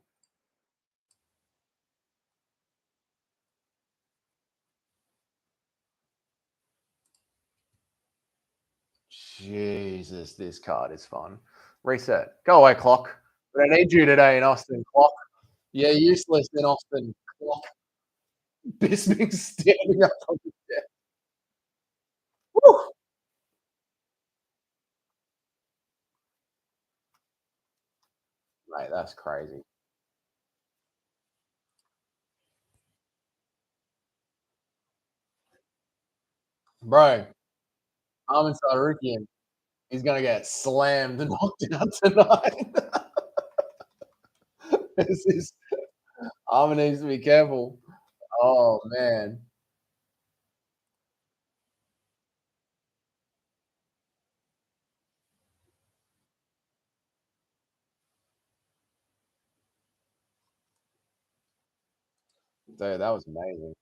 Jesus, this card is fun. Reset. Go away, clock. We don't need you today in Austin, clock. Yeah, useless in Austin, clock. Bisping standing up on the deck. Woo! Mate, that's crazy. Bro, Arman Tsarukyan is going to get slammed and knocked out tonight. this is Arman needs to be careful. Oh, man. Dude, that was amazing.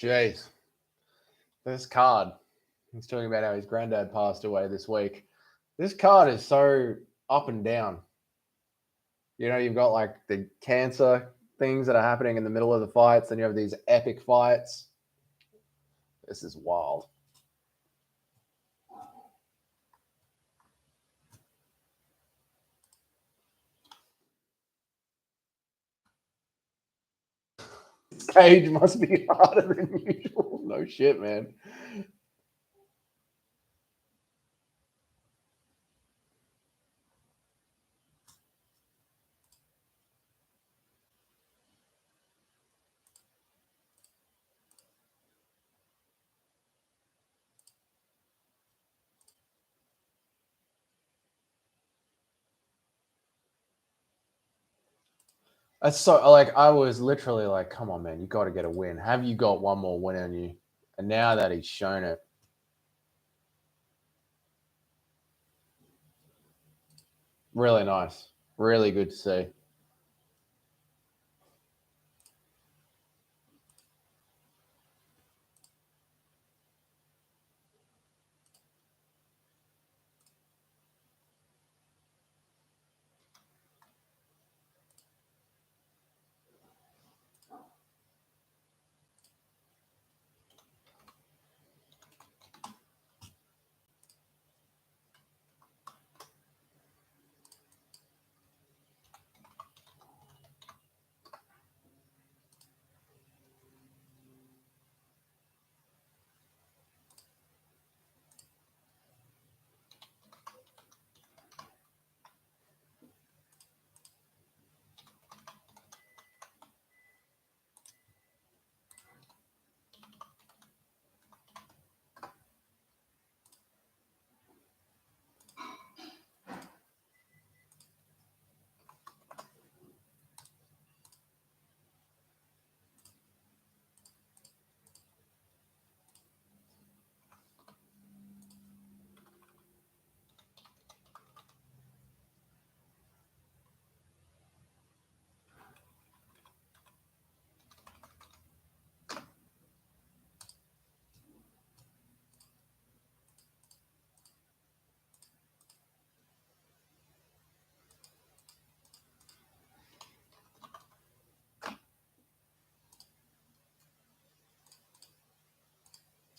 Jeez. This card. He's talking about how his granddad passed away this week. This card is so up and down. You know, you've got like the cancer things that are happening in the middle of the fights, and you have these epic fights. This is wild. This cage must be harder than usual. No shit, man. That's so like I was literally like, come on, man, you got to get a win. Have you got one more win on you? And now that he's shown it, really nice, really good to see.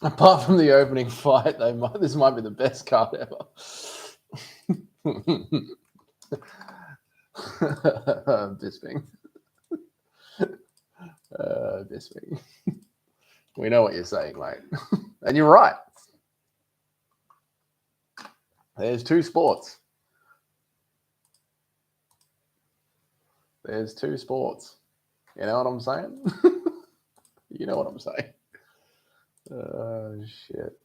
Apart from the opening fight, this might be the best card ever. Bisping. Bisping. We know what you're saying, mate. And you're right. There's two sports. There's two sports. You know what I'm saying? You know what I'm saying? Oh, shit.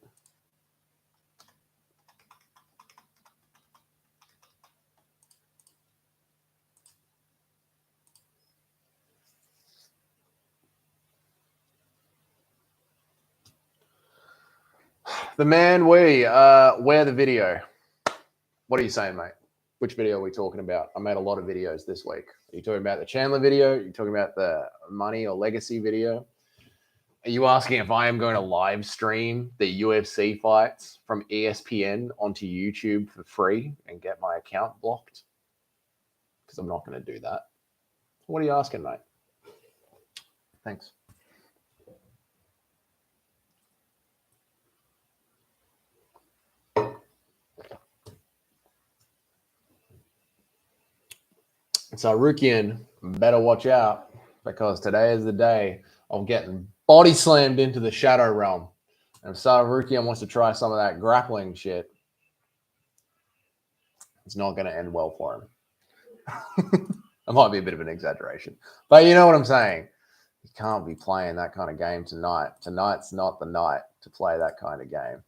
The man, where the video? What are you saying, mate? Which video are we talking about? I made a lot of videos this week. Are you talking about the Chandler video? Are you talking about the money or legacy video? Are you asking if I am going to live stream the UFC fights from ESPN onto YouTube for free and get my account blocked? Because I'm not going to do that. What are you asking, mate? Thanks. Tsarukyan, better watch out because today is the day of getting body slammed into the shadow realm. And if Tsarukyan wants to try some of that grappling shit, it's not going to end well for him. That might be a bit of an exaggeration. But you know what I'm saying. You can't be playing that kind of game tonight. Tonight's not the night to play that kind of game.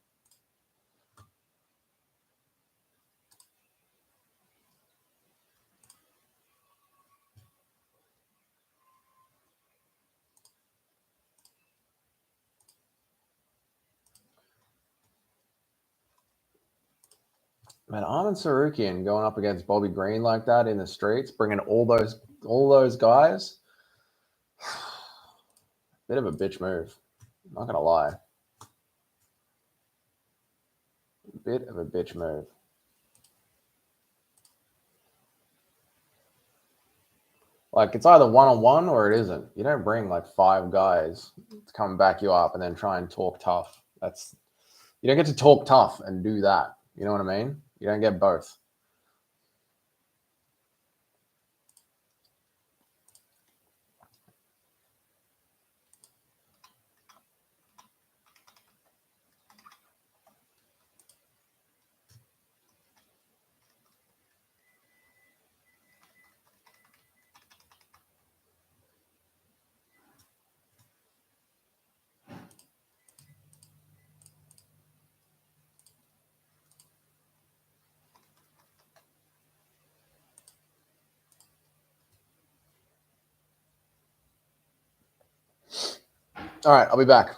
Man, Arman Tsarukyan going up against Bobby Green like that in the streets, bringing all those guys. Bit of a bitch move. Not gonna lie. Bit of a bitch move. Like it's either one-on-one or it isn't. You don't bring like five guys to come back you up and then try and talk tough. You don't get to talk tough and do that. You know what I mean? You don't get both. All right, I'll be back.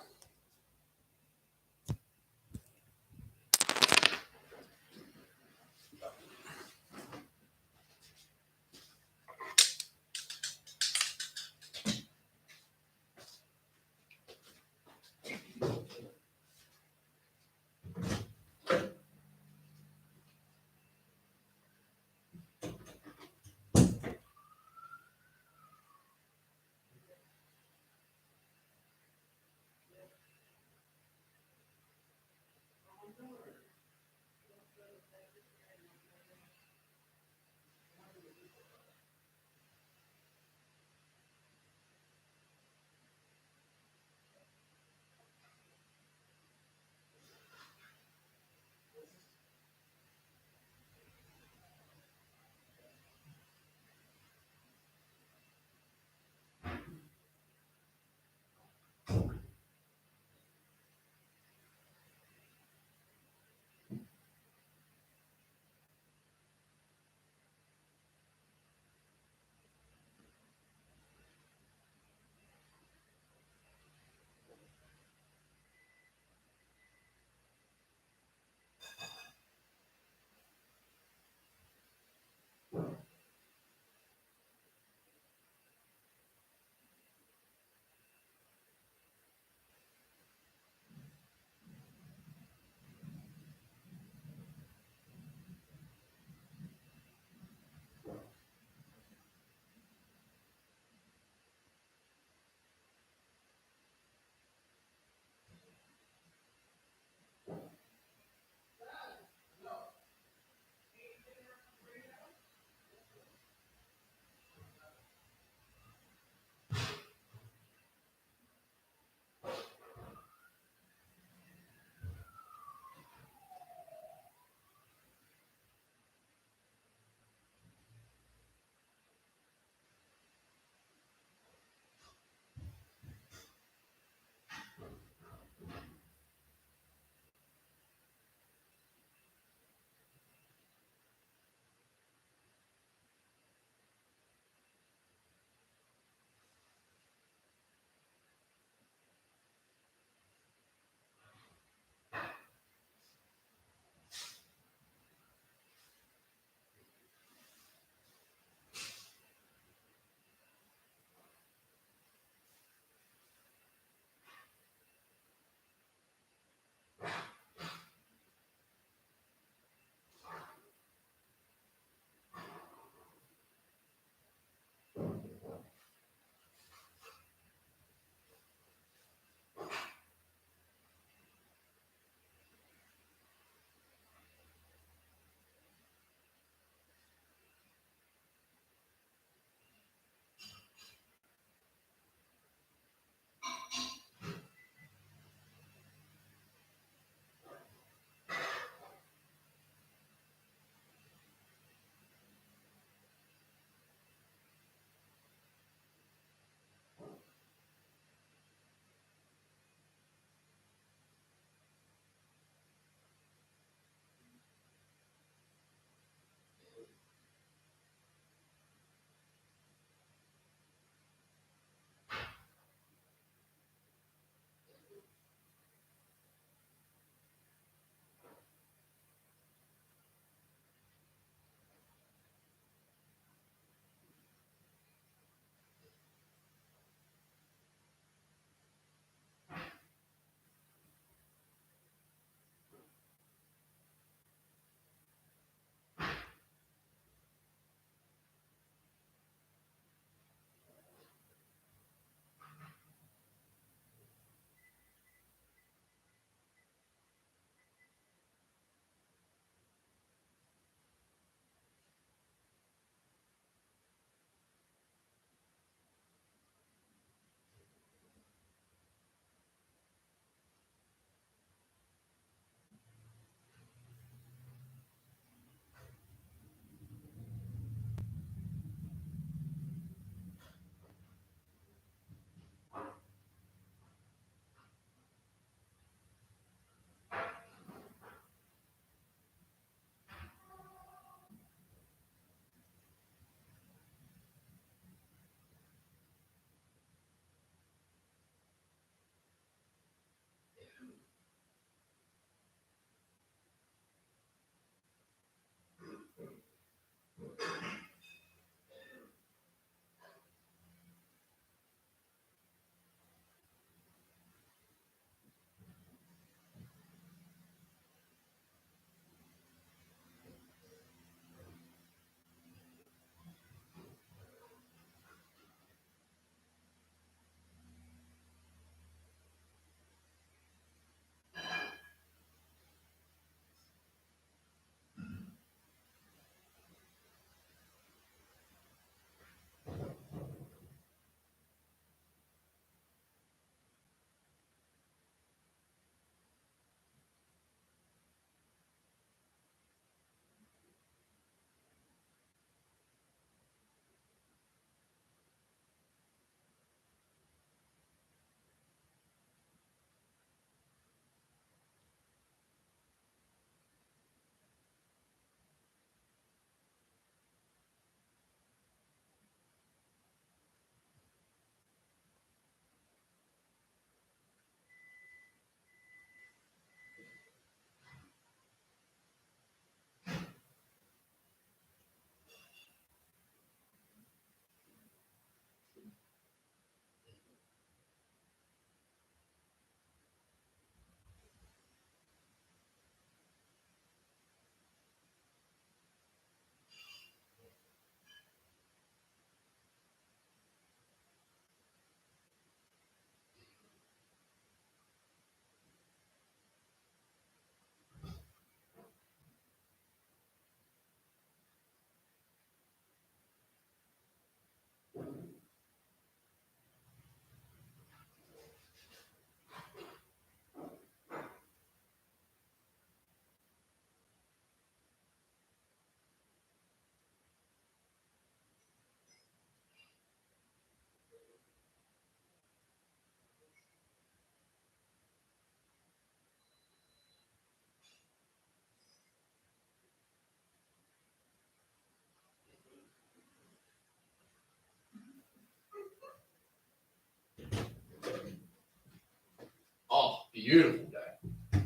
beautiful day.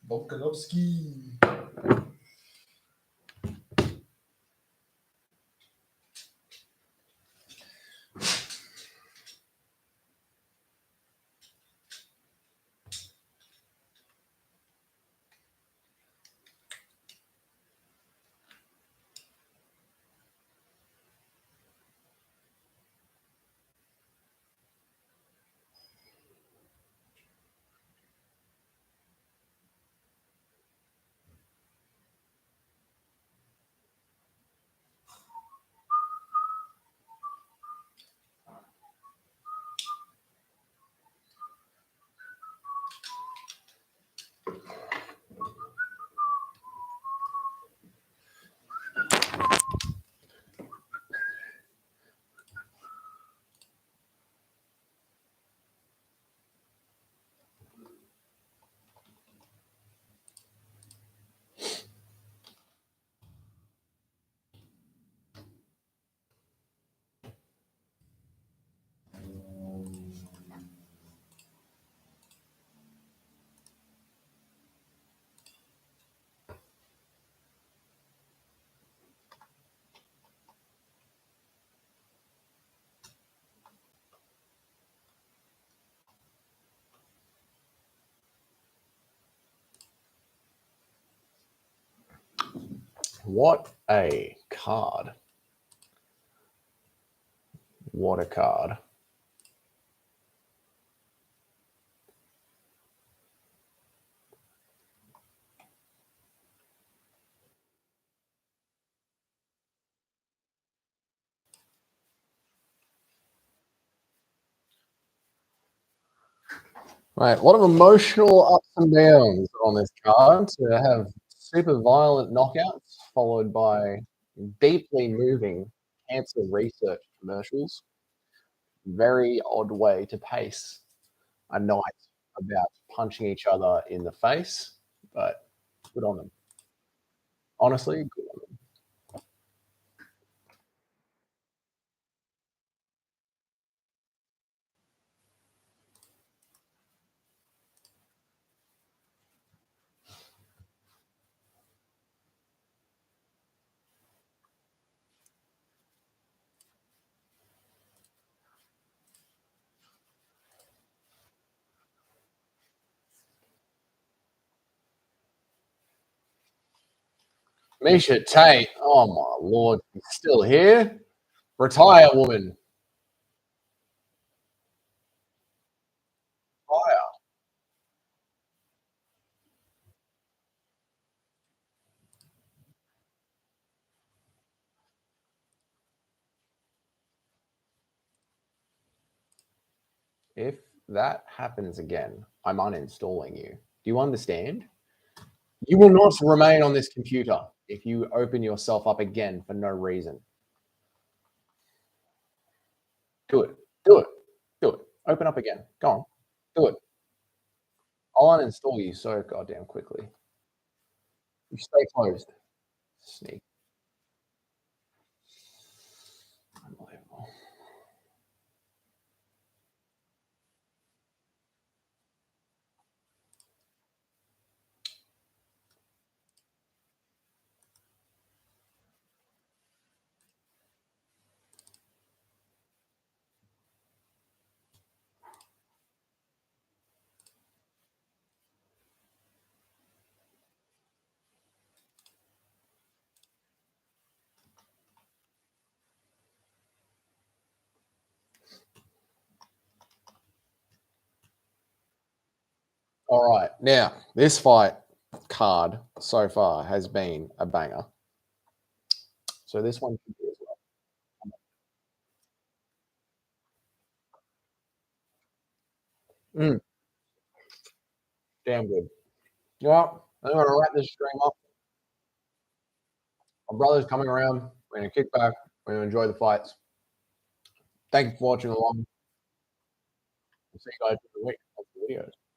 Volkanovski. What a card. What a card. Right, a lot of emotional ups and downs on this card. To have super violent knockouts followed by deeply moving cancer research commercials. Very odd way to pace a night about punching each other in the face, but good on them. Honestly, good on them. Miesha Tate, oh my lord, he's still here. Retire, woman. Retire. If that happens again, I'm uninstalling you. Do you understand? You will not remain on this computer if you open yourself up again for no reason. Do it. Do it. Do it. Open up again. Go on. Do it. I'll uninstall you so goddamn quickly. You stay closed. Sneak. Unbelievable. All right. Now, this fight card so far has been a banger. So this one should be as well. Damn good. Well, I'm going to wrap this stream up. My brother's coming around. We're going to kick back. We're going to enjoy the fights. Thank you for watching along. We'll see you guys in the week of the videos.